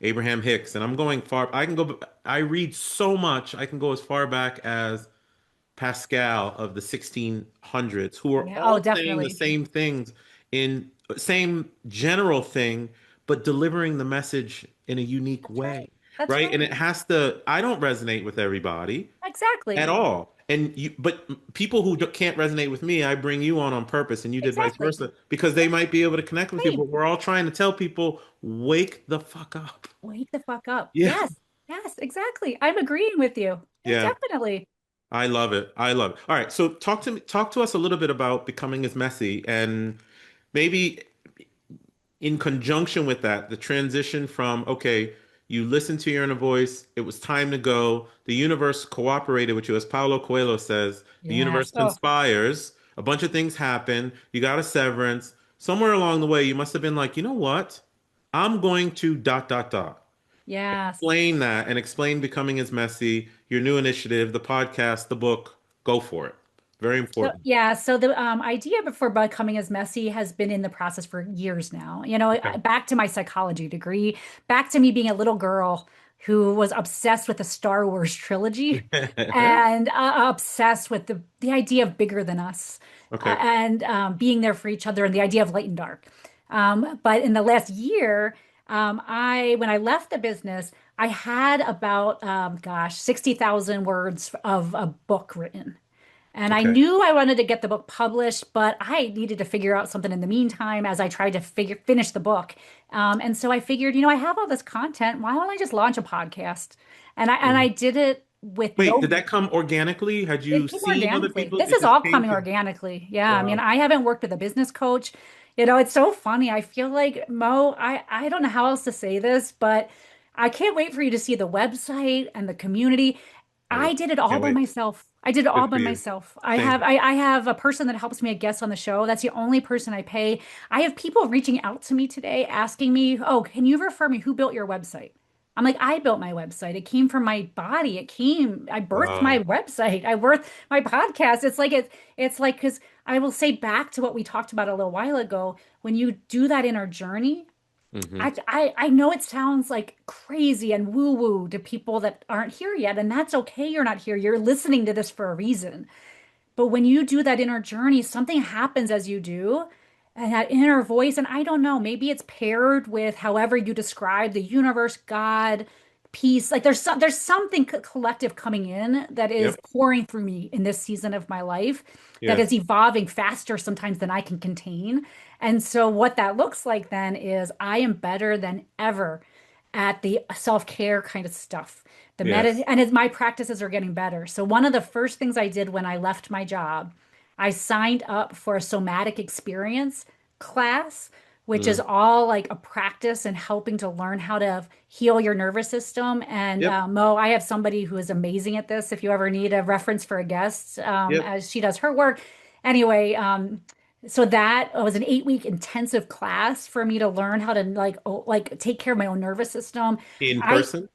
Abraham Hicks. And I'm going far, I read so much, I can go as far back as Pascal of the 1600s, who are Yeah. Oh, all saying the definitely. same things in same general thing, but delivering the message in a unique That's way, right. That's right? And right. it has to, I don't resonate with everybody at Exactly. all. But people who can't resonate with me, I bring you on purpose, and you did vice Exactly. versa, because they might be able to connect with you. Same. But we're all trying to tell people, wake the fuck up. Wake the fuck up. Yeah, Yes. Yes, exactly. I'm agreeing with you. Yeah, yeah. definitely. I love it. I love it. All right, so talk to us a little bit about becoming as messy, and maybe in conjunction with that, the transition from okay, you listened to your inner voice, it was time to go. The universe cooperated with you, as Paulo Coelho says. The universe Yes. Oh, conspires. A bunch of things happen. You got a severance. Somewhere along the way, you must have been like, you know what? I'm going to dot dot dot. yes. Explain that and explain becoming as messy, your new initiative, the podcast, the book. Go for it. Very So important. yeah, so the idea before becoming as messy has been in the process for years now. Okay. Back to my psychology degree, back to me being a little girl who was obsessed with the Star Wars trilogy and obsessed with the idea of bigger than us, Okay. and being there for each other, and the idea of light and dark. But in the last year, I when I left the business, I had about gosh, 60,000 words of a book written. And I Okay. knew I wanted to get the book published, but I needed to figure out something in the meantime as I tried to finish the book. And so I figured, I have all this content. Why don't I just launch a podcast? And I did it with Wait, did no that come organically? Had it you came seen other organically. people? This It is just all came coming to organically. Yeah. I mean, wow. I haven't worked with a business coach. It's so funny. I feel like Mo, I don't know how else to say this, but I can't wait for you to see the website and the community. I I did it all can't by wait. myself. I did it all Good by for you. myself. Same. I have a person that helps me, a guest on the show. That's the only person I pay. I have people reaching out to me today asking me, "Oh, can you refer me who built your website?" I'm like, I built my website. It came from my body. I birthed my Wow. website. I birthed my podcast. It's like, because I will say back to what we talked about a little while ago, when you do that inner journey, Hmm. I know it sounds like crazy and woo-woo to people that aren't here yet, and that's okay. You're not here. You're listening to this for a reason. But when you do that inner journey, something happens as you do, and that inner voice, and I don't know, maybe it's paired with however you describe the universe, God, peace. Like there's something collective coming in that is Yep. pouring through me in this season of my life that Yes. is evolving faster sometimes than I can contain. And so what that looks like then is I am better than ever at the self-care kind of stuff. Yes. My practices are getting better. So one of the first things I did when I left my job, I signed up for a somatic experience class, which is Mm. all like a practice and helping to learn how to heal your nervous system. And Yep. Mo, I have somebody who is amazing at this. If you ever need a reference for a guest, Yep. as she does her work. Anyway, so that was an 8 week intensive class for me to learn how to like take care of my own nervous system. In I person.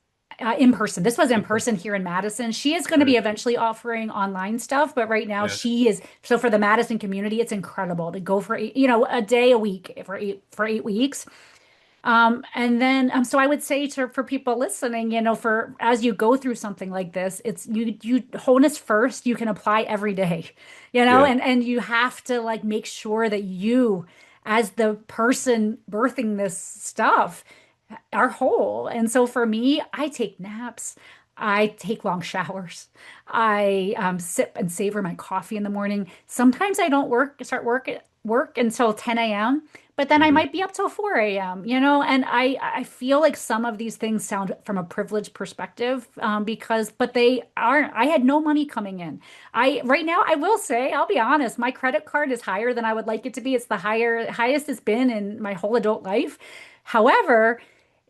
In person. This was in In person. person here in Madison. She is going to be Right. eventually offering online stuff, but right now Yeah. she is. So for the Madison community, it's incredible to go for a day a week for 8 weeks. And then so I would say for people listening, for as you go through something like this, it's you wholeness first, you can apply every day, Yeah. and you have to like make sure that you, as the person birthing this stuff, are whole. And so for me, I take naps. I take long showers. I sip and savor my coffee in the morning. Sometimes I don't start work until 10 a.m., but then I Hmm. might be up till 4 a.m., and I feel like some of these things sound from a privileged perspective, but they aren't. I had no money coming in. Right now, I will say, I'll be honest, my credit card is higher than I would like it to be. It's the highest it's been in my whole adult life. However,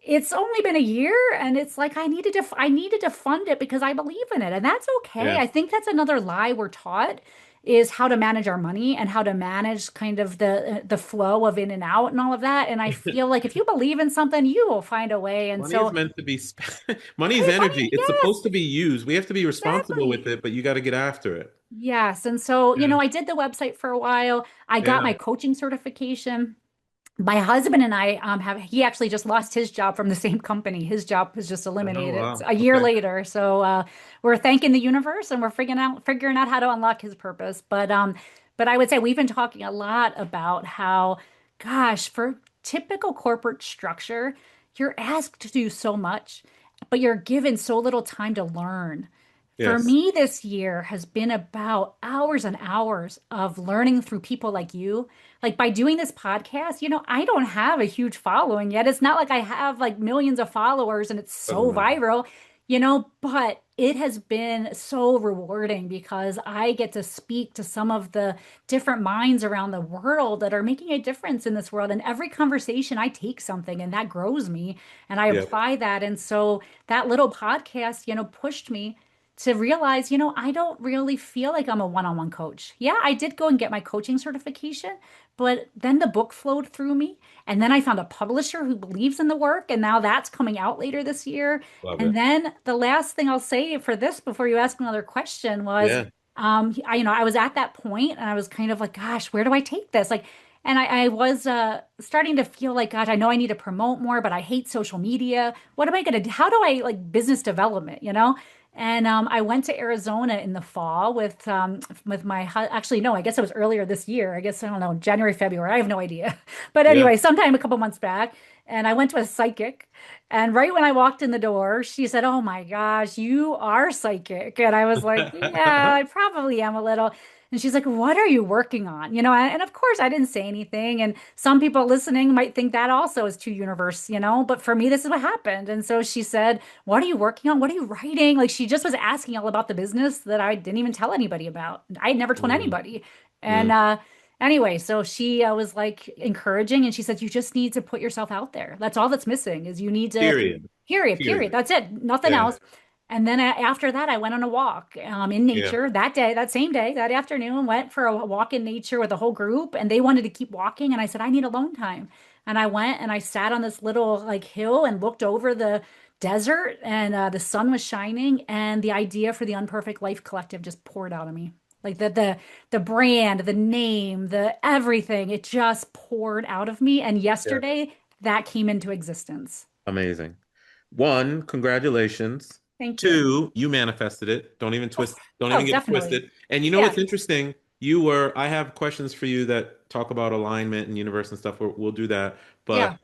it's only been a year, and it's like I needed to fund it because I believe in it, and that's okay. Yeah. I think that's another lie we're taught is how to manage our money and how to manage kind of the flow of in and out and all of that. And I feel like if you believe in something, you will find a way. And Money is so meant to be money is hey, energy. money, It's supposed yes, to be used. We have to be responsible with exactly. it, but you got to get after it. Yes. And so, Yeah. I did the website for a while. I got Yeah. my coaching certification. My husband and I he actually just lost his job from the same company. His job was just Oh, eliminated wow. a year Okay. later. So we're thanking the universe and we're figuring out how to unlock his purpose. But I would say we've been talking a lot about how, gosh, for typical corporate structure, you're asked to do so much, but you're given so little time to learn. For Yes. me, this year has been about hours and hours of learning through people like you. Like by doing this podcast, I don't have a huge following yet. It's not like I have like millions of followers and it's Doesn't so matter. viral, but it has been so rewarding because I get to speak to some of the different minds around the world that are making a difference in this world. And every conversation, I take something and that grows me and I Yeah. apply that. And so that little podcast, pushed me to realize, I don't really feel like I'm a one-on-one coach. Yeah, I did go and get my coaching certification, but then the book flowed through me. And then I found a publisher who believes in the work. And now that's coming out later this year. Love And it. then the last thing I'll say for this before you ask another question was, Yeah. I was at that point and I was kind of like, gosh, where do I take this? Like, and I was starting to feel like, gosh, I know I need to promote more, but I hate social media. What am I going to do? How do I like business development, And I went to Arizona in the fall with actually no, I guess it was earlier this year. I guess I don't know, January, February. I have no idea. But Yeah. anyway, sometime a couple months back, and I went to a psychic. And right when I walked in the door, she said, "Oh my gosh, you are psychic." And I was like, "Yeah, I probably am a little." And she's like, "What are you working on?" And of course, I didn't say anything. And some people listening might think that also is too universe, But for me, this is what happened. And so she said, "What are you working on? What are you writing?" Like she just was asking all about the business that I didn't even tell anybody about. I had never told Mm, anybody. And mm. anyway, so she was like encouraging and she said, "You just need to put yourself out there. That's all that's missing is you need to, Period. period. Period. That's it. Nothing Yeah. else." And then after that, I went on a walk in Yeah. nature that day, that same day, that afternoon, went for a walk in nature with a whole group and they wanted to keep walking. And I said, "I need alone time." And I went and I sat on this little like hill and looked over the desert and the sun was shining and the idea for the Unperfect Life Collective just poured out of me. Like the brand, the name, the everything, it just poured out of me. And Yeah. yesterday that came into existence. Amazing. One, congratulations. Thank you. Two, you manifested it. Oh, Don't even oh, get it definitely. twisted. And you know Yeah. what's interesting? I have questions for you that talk about alignment and universe and stuff. We'll do that. But Yeah.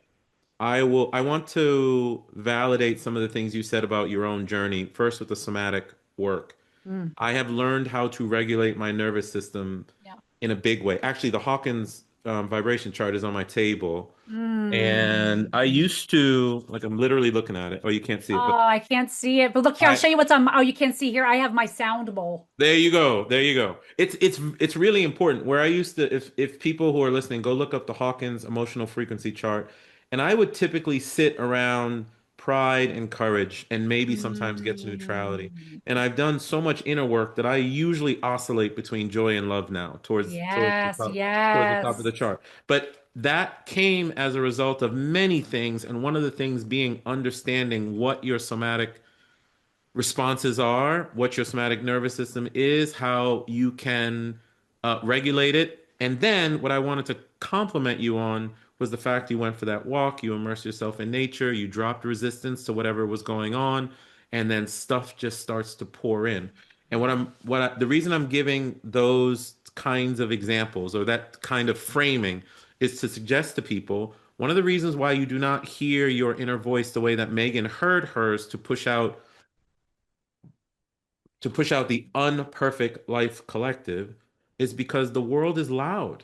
I want to validate some of the things you said about your own journey. First, with the somatic work. Mm, I have learned how to regulate my nervous system yeah. in a big way. Actually, the Hawkins vibration chart is on my table. And Mm. I used to, like, I'm literally looking at it. Oh, you can't see it, but Oh, I can't see it. But look here, I'll I, show you what's on. Oh, you can't see here. I have my sound bowl. there you go. There you go. It's really important. Where I used to, if people who are listening, go look up the Hawkins emotional frequency chart, and I would typically sit around pride and courage, and maybe sometimes get to neutrality. Mm. And I've done so much inner work that I usually oscillate between joy and love now, Yes, towards the top of yes. the chart. But that came as a result of many things, and one of the things being understanding what your somatic responses are, what your somatic nervous system is, how you can regulate it. And then what I wanted to compliment you on was the fact you went for that walk, you immersed yourself in nature, you dropped resistance to whatever was going on, and then stuff just starts to pour in. And the reason I'm giving those kinds of examples or that kind of framing is to suggest to people one of the reasons why you do not hear your inner voice the way that Megan heard hers to push out the unperfect life collective is because the world is loud.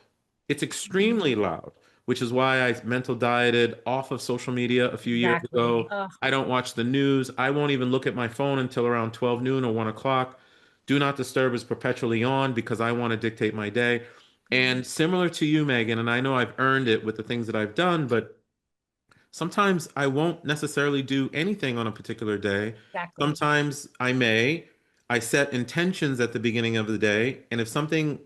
It's extremely Mm. loud, which is why I mental dieted off of social media a few years Exactly. ago. I don't watch the news. I won't even look at my phone until around 12 noon or 1 o'clock. Do not disturb is perpetually on because I want to dictate my day. Mm. And similar to you, Megan, and I know I've earned it with the things that I've done, but sometimes I won't necessarily do anything on a particular day. Exactly. Sometimes I may. I set intentions at the beginning of the day, and if something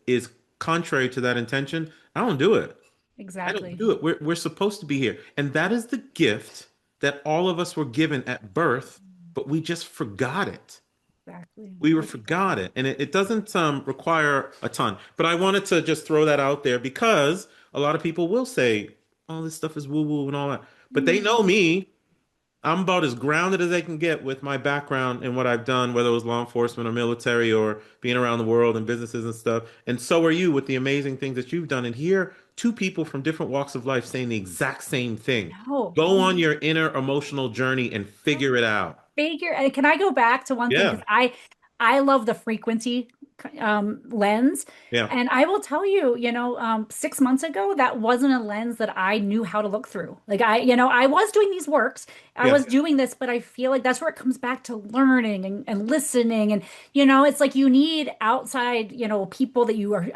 is contrary to that intention, I don't do it. I don't Exactly. do it. We're supposed to be here. And that is the gift that all of us were given at birth, but we just forgot it. Exactly. We were forgot Exactly. it. And it doesn't require a ton. But I wanted to just throw that out there because a lot of people will say, oh, this stuff is woo-woo and all that. But they know Mm. me. I'm about as grounded as they can get with my background and what I've done, whether it was law enforcement or military or being around the world and businesses and stuff. And so are you with the amazing things that you've done. And here, two people from different walks of life saying the exact same thing. No. Go on your inner emotional journey and figure it out. Figure, and can I go back to one thing? Yeah. Because I love the frequency lens. Yeah. And I will tell you, 6 months ago, that wasn't a lens that I knew how to look through. Like I was doing these works, I Yeah. was doing this, but I feel like that's where it comes back to learning and listening. And, it's like you need outside, people that you are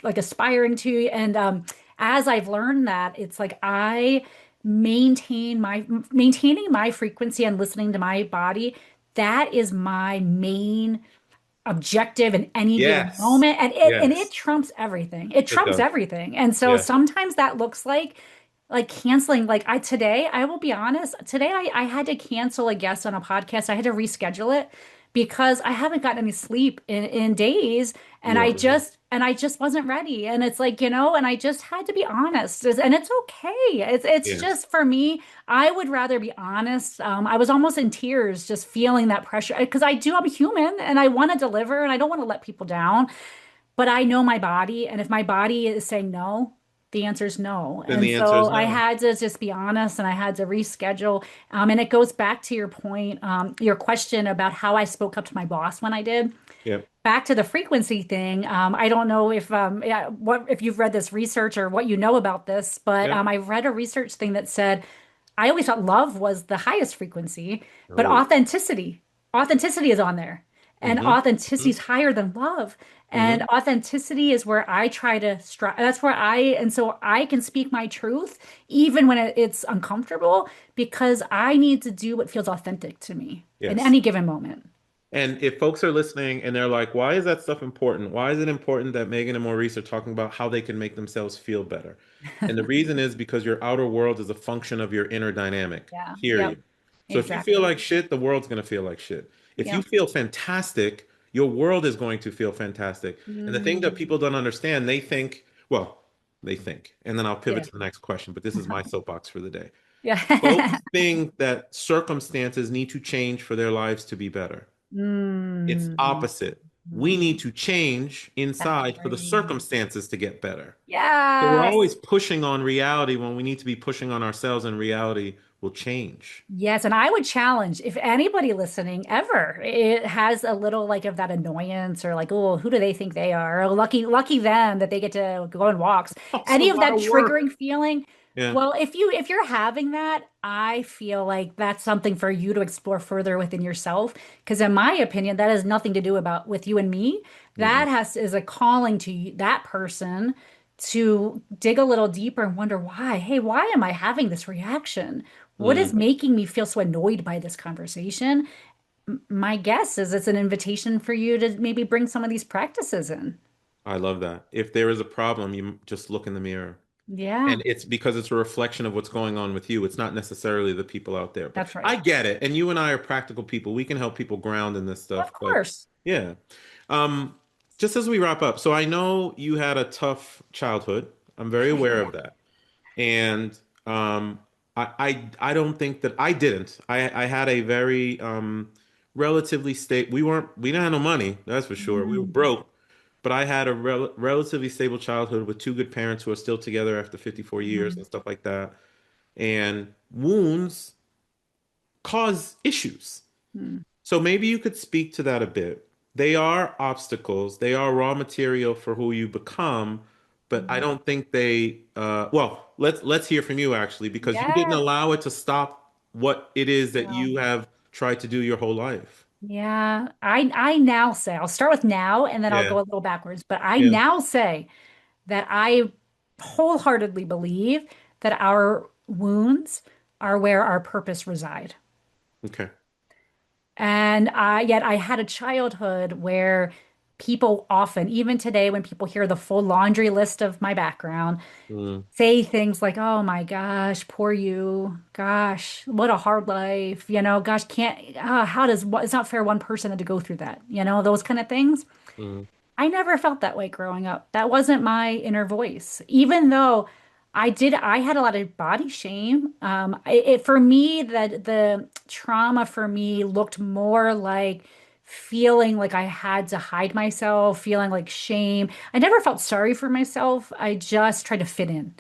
like aspiring to. And as I've learned that, it's like I maintaining my frequency and listening to my body. That is my main objective in any given Yes. moment, and it Yes. trumps everything. It It trumps does. everything. And so Yeah. sometimes that looks like canceling. Like I will be honest, today I had to cancel a guest on a podcast. I had to reschedule it because I haven't gotten any sleep in days, and You I are right. just wasn't ready. And it's like, and I just had to be honest. And it's okay. It's Yeah. just for me, I would rather be honest. I was almost in tears just feeling that pressure because I'm human and I want to deliver and I don't want to let people down, but I know my body. And if my body is saying no, the answer is no. Then And the answer so is I no. had to just be honest and I had to reschedule. And it goes back to your point, your question about how I spoke up to my boss when I did. Yeah. Back to the frequency thing. I don't know if yeah, what if you've read this research or what you know about this, but Yeah. I read a research thing that said I always thought love was the highest frequency, but Oh. authenticity is on there. And Mm-hmm. authenticity is higher than love. And Mm-hmm. authenticity is where I try to strive. That's where and so I can speak my truth even when it's uncomfortable because I need to do what feels authentic to me in Yes. any given moment. And if folks are listening and they're like, why is that stuff important? Why is it important that Megan and Maurice are talking about how they can make themselves feel better? And the reason is because your outer world is a function of your inner dynamic, Yeah. Yep. period. So if you feel Exactly. like shit, the world's going to feel like shit. If you Yep. feel fantastic, your world is going to feel fantastic. And the thing that people Mm. don't understand, they think, and then I'll pivot Yeah. to the next question, but this is my soapbox for the day. Yeah. Folks think that circumstances need to change for their lives to be better. It's Mm. opposite. We Mhm. need to change That's inside for the right. circumstances to get better. So we're Yes. always pushing on reality when we need to be pushing on ourselves, and reality will change. Yes, and I would challenge if anybody listening ever it has a little like of that annoyance or like, oh, who do they think they are? Or lucky them that they get to go on walks. Also, a Any of lot that of work. triggering feeling. Yeah. Well, if you're having that, I feel like that's something for you to explore further within yourself. Because in my opinion, that has nothing to do about with you and me. That Mm-mm. has is a calling to that person to dig a little deeper and wonder why. Hey, why am I having this reaction? What is Mm. making me feel so annoyed by this conversation? My guess is it's an invitation for you to maybe bring some of these practices in. I love that. If there is a problem, you just look in the mirror. Yeah, And it's because it's a reflection of what's going on with you. It's not necessarily the people out there. But that's right. I get it. And you and I are practical people. We can help people ground in this Of stuff. But course. yeah. Um, just as we wrap up, so I know you had a tough childhood. I'm very aware Yeah. of that. And I don't think that I didn't. I had a very relatively stable. We didn't have no money, that's for sure. We were Mm, broke, but I had a relatively stable childhood with two good parents who are still together after 54 years mm, and stuff like that. And wounds cause issues. mm, So maybe you could speak to that a bit. They are obstacles, they are raw material for who you become, but I mm. don't think they well, let's hear from you actually, because you didn't Yeah. allow it to stop what it is that No. you have tried to do your whole life. Yeah. I now say, I'll start with now and then I'll Yeah. go a little backwards, but I Yeah. now say that I wholeheartedly believe that our wounds are where our purpose reside. Okay. And yet I had a childhood where people often, even today, when people hear the full laundry list of my background, Mm, say things like, "Oh my gosh, poor you. Gosh, what a hard life. Gosh, can't, how does, it's not fair one person had to go through that, those kind of things." mm, I never felt that way growing up. That wasn't my inner voice. Even though I had a lot of body shame. For me, that the trauma for me looked more like feeling like I had to hide myself, feeling like shame. I never felt sorry for myself. I just tried to fit in.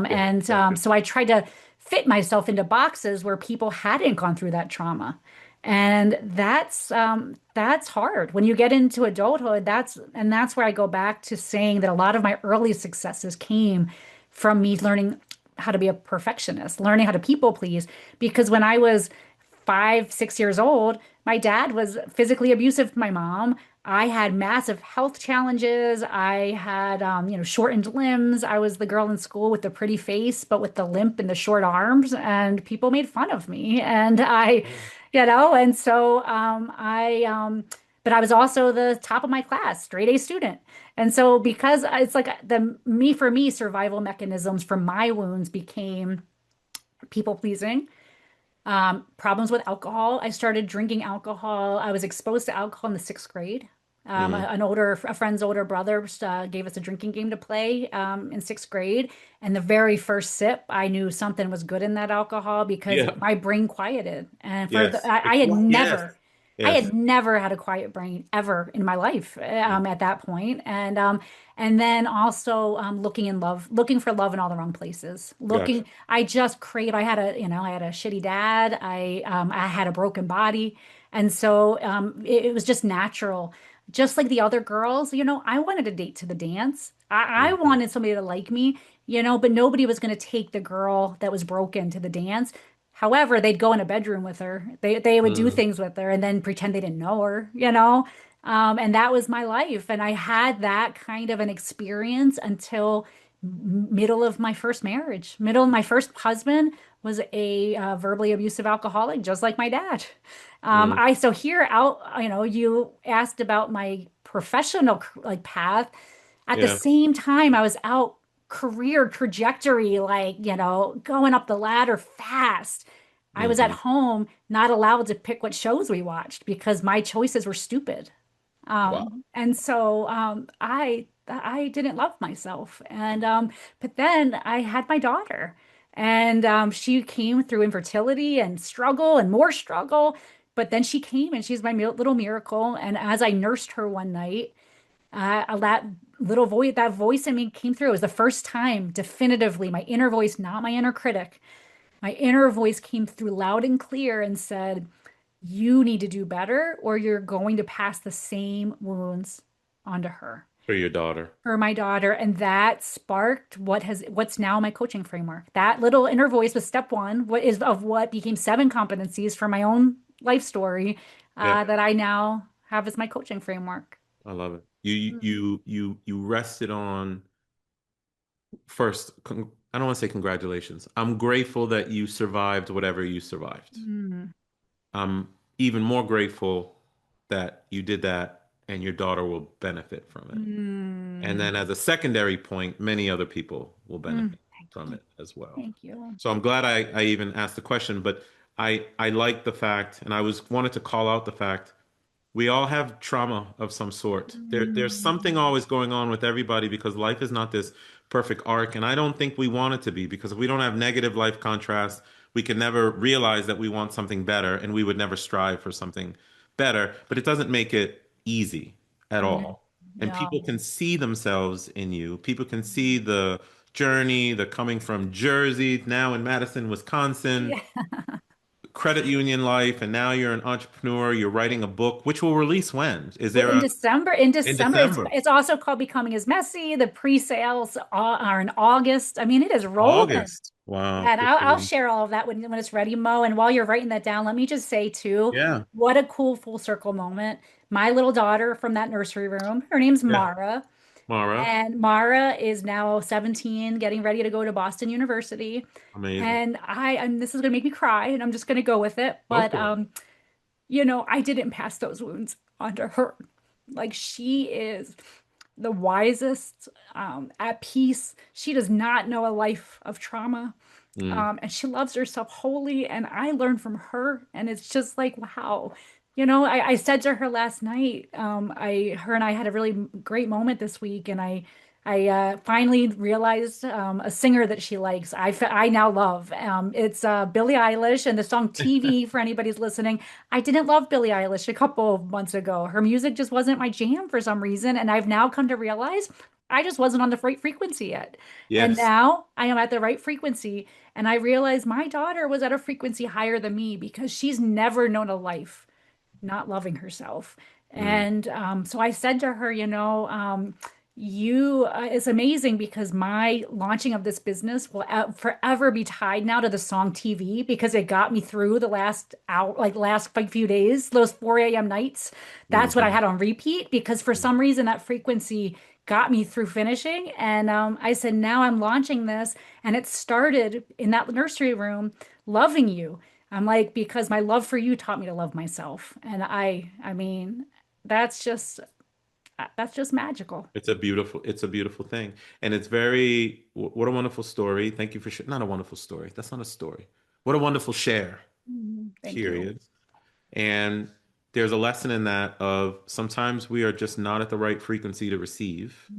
yeah. And Okay. So I tried to fit myself into boxes where people hadn't gone through that trauma. And that's hard. When you get into adulthood, that's where I go back to saying that a lot of my early successes came from me learning how to be a perfectionist, learning how to people please. Because when I was 5, 6 years old, my dad was physically abusive to my mom. I had massive health challenges. I had, shortened limbs. I was the girl in school with the pretty face, but with the limp and the short arms, and people made fun of me. And and so but I was also the top of my class, straight A student. And so because it's like the me for me survival mechanisms from my wounds became people pleasing, problems with alcohol. I started drinking alcohol. I was exposed to alcohol in the sixth grade. Mm, A friend's older brother gave us a drinking game to play in sixth grade. And the very first sip, I knew something was good in that alcohol because yeah. my brain quieted. And Yes. Yes. I Yes. had never had a quiet brain ever in my life Mm, at that point. And then also looking for love in all the wrong places. gotcha. I just crave. I had a shitty dad. I had a broken body, and so it was just natural. Just like the other girls, I wanted to date to the dance. I Mhm, wanted somebody to like me, but nobody was going to take the girl that was broken to the dance. However, they'd go in a bedroom with her. They would do mm, things with her and then pretend they didn't know her, and that was my life. And I had that kind of an experience until middle of my first marriage. Middle of my first husband was a verbally abusive alcoholic, just like my dad. mm, So here out, you asked about my professional like path. At the yeah. same time, I was out career trajectory, like, going up the ladder fast. I was at Hmm. home, not allowed to pick what shows we watched because my choices were stupid. Wow. And so I didn't love myself. But then I had my daughter, and she came through infertility and struggle and more struggle. But then she came and she's my little miracle. And as I nursed her one night, that little voice, that voice in me came through. It was the first time, definitively, my inner voice, not my inner critic, my inner voice came through loud and clear and said, "You need to do better, or you're going to pass the same wounds onto her." For your daughter. For my daughter, and that sparked what's now my coaching framework. That little inner voice was step one, what became 7 competencies for my own life story, Yeah, that I now have as my coaching framework. I love it. You rested on first. I don't want to say congratulations. I'm grateful that you survived whatever you survived. Mm, I'm even more grateful that you did that and your daughter will benefit from it. And mm, then as a secondary point, many other people will benefit Thank from you. it as well. Thank you. So I'm glad I even asked the question, but I like the fact, and I was wanted to call out the fact we all have trauma of some sort. There's something Mm, always going on with everybody because life is not this perfect arc, and I don't think we want it to be because if we don't have negative life contrast, we can never realize that we want something better, and we would never strive for something better. But it doesn't make it easy at mm, all. And people no. can see themselves in you. People can see the journey, the coming from Jersey, now in Madison, Wisconsin, Yeah. credit union life, and now you're an entrepreneur. You're writing a book, which will release when? Is Well, there in a December, in in December, December? it's also called Becoming is Messy. The pre-sales are in August. I mean, it is rolling. August. Wow, Yeah, and good for I'll you. share all of that when it's ready, Mo. And while you're writing that down, let me just say too, Yeah, what a cool full circle moment. My little daughter from that nursery room, her name's yeah. Mara, Mara, and Mara is now 17, getting ready to go to Boston University. amazing. And this is gonna make me cry, and I'm just gonna go with it. Go But for it. I didn't pass those wounds onto her. Like she is the wisest, at peace. She does not know a life of trauma. Mm, And she loves herself wholly. And I learned from her. And it's just like, wow. I said to her last night, her and I had a really great moment this week. And I finally realized a singer that she likes. I now love. It's Billie Eilish and the song TV for anybody's listening. I didn't love Billie Eilish a couple of months ago. Her music just wasn't my jam for some reason. And I've now come to realize I just wasn't on the right frequency yet. And yes. now I am at the right frequency. And I realized my daughter was at a frequency higher than me because she's never known a life not loving herself. Mm, And so I said to her, it's amazing because my launching of this business will forever be tied now to the song TV because it got me through the last hour, like last few days, those 4 a.m. nights. That's what I mhm, had on repeat because for some reason that frequency got me through finishing. And I said, now I'm launching this. And it started in that nursery room, loving you. I'm like, because my love for you taught me to love myself. And I mean, that's just that's just magical. it's a beautiful thing. And it's very, what a wonderful story. Thank you for, not a wonderful story. That's not a story. What a wonderful share, Thank you. period. And there's a lesson in that of sometimes we are just not at the right frequency to receive.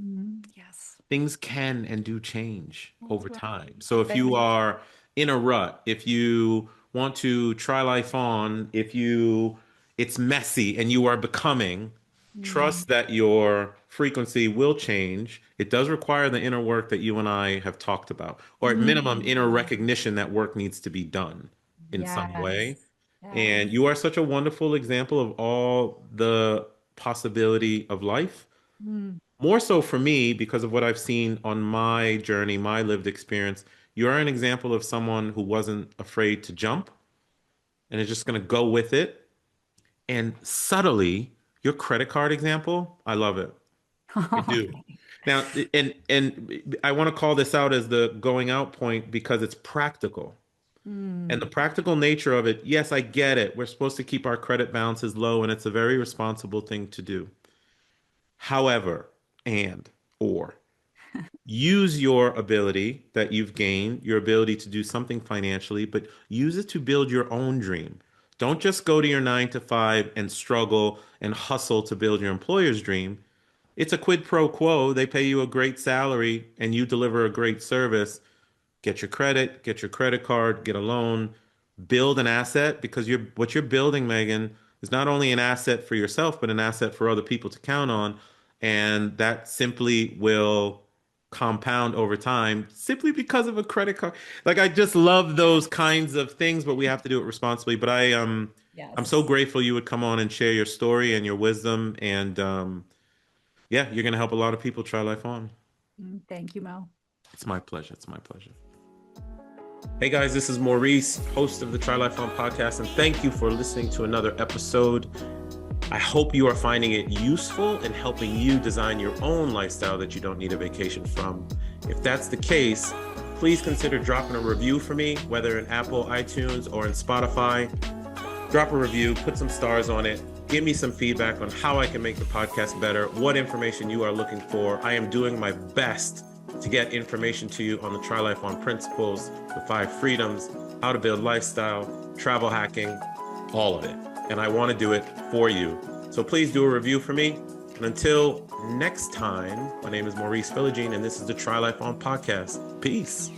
Yes, Things can and do change that's over right. time. So if you Very true. are in a rut, if you want to try life on, if you it's messy and you are becoming, Mm, trust that your frequency will change. It does require the inner work that you and I have talked about, or at minimum, inner mm, recognition that work needs to be done in some yes. way. Yes. And you are such a wonderful example of all the possibility of life. Mm. More so for me, because of what I've seen on my journey, my lived experience, you're an example of someone who wasn't afraid to jump and is just going to go with it. And subtly, your credit card example, I love it. I Oh, do. Now, and I want to call this out as the going out point because it's practical. And mm. the practical nature of it, yes, I get it. We're supposed to keep our credit balances low, and it's a very responsible thing to do. However, and or use your ability that you've gained, your ability to do something financially, but use it to build your own dream. Don't just go to your 9 to 5 and struggle and hustle to build your employer's dream. It's a quid pro quo. They pay you a great salary and you deliver a great service. Get your credit, get your credit card, get a loan, build an asset, because what you're building, Megan, is not only an asset for yourself, but an asset for other people to count on. And that simply will compound over time simply because of a credit card. Like, I just love those kinds of things, but we have to do it responsibly. But I'm so Yes. grateful you would come on and share your story and your wisdom. And yeah, you're gonna help a lot of people try life on. Thank you, Mo. It's my pleasure. It's my pleasure. Hey guys, this is Maurice, host of the Try Life On podcast, and thank you for listening to another episode. I hope you are finding it useful and helping you design your own lifestyle that you don't need a vacation from. If that's the case, please consider dropping a review for me, whether in Apple, iTunes, or in Spotify. Drop a review, put some stars on it, give me some feedback on how I can make the podcast better, what information you are looking for. I am doing my best to get information to you on the Try Life On principles, the 5 freedoms, how to build lifestyle, travel hacking, all of it. And I want to do it for you. So please do a review for me. And until next time, my name is Maurice Philogene, and this is the Try Life On podcast. Peace.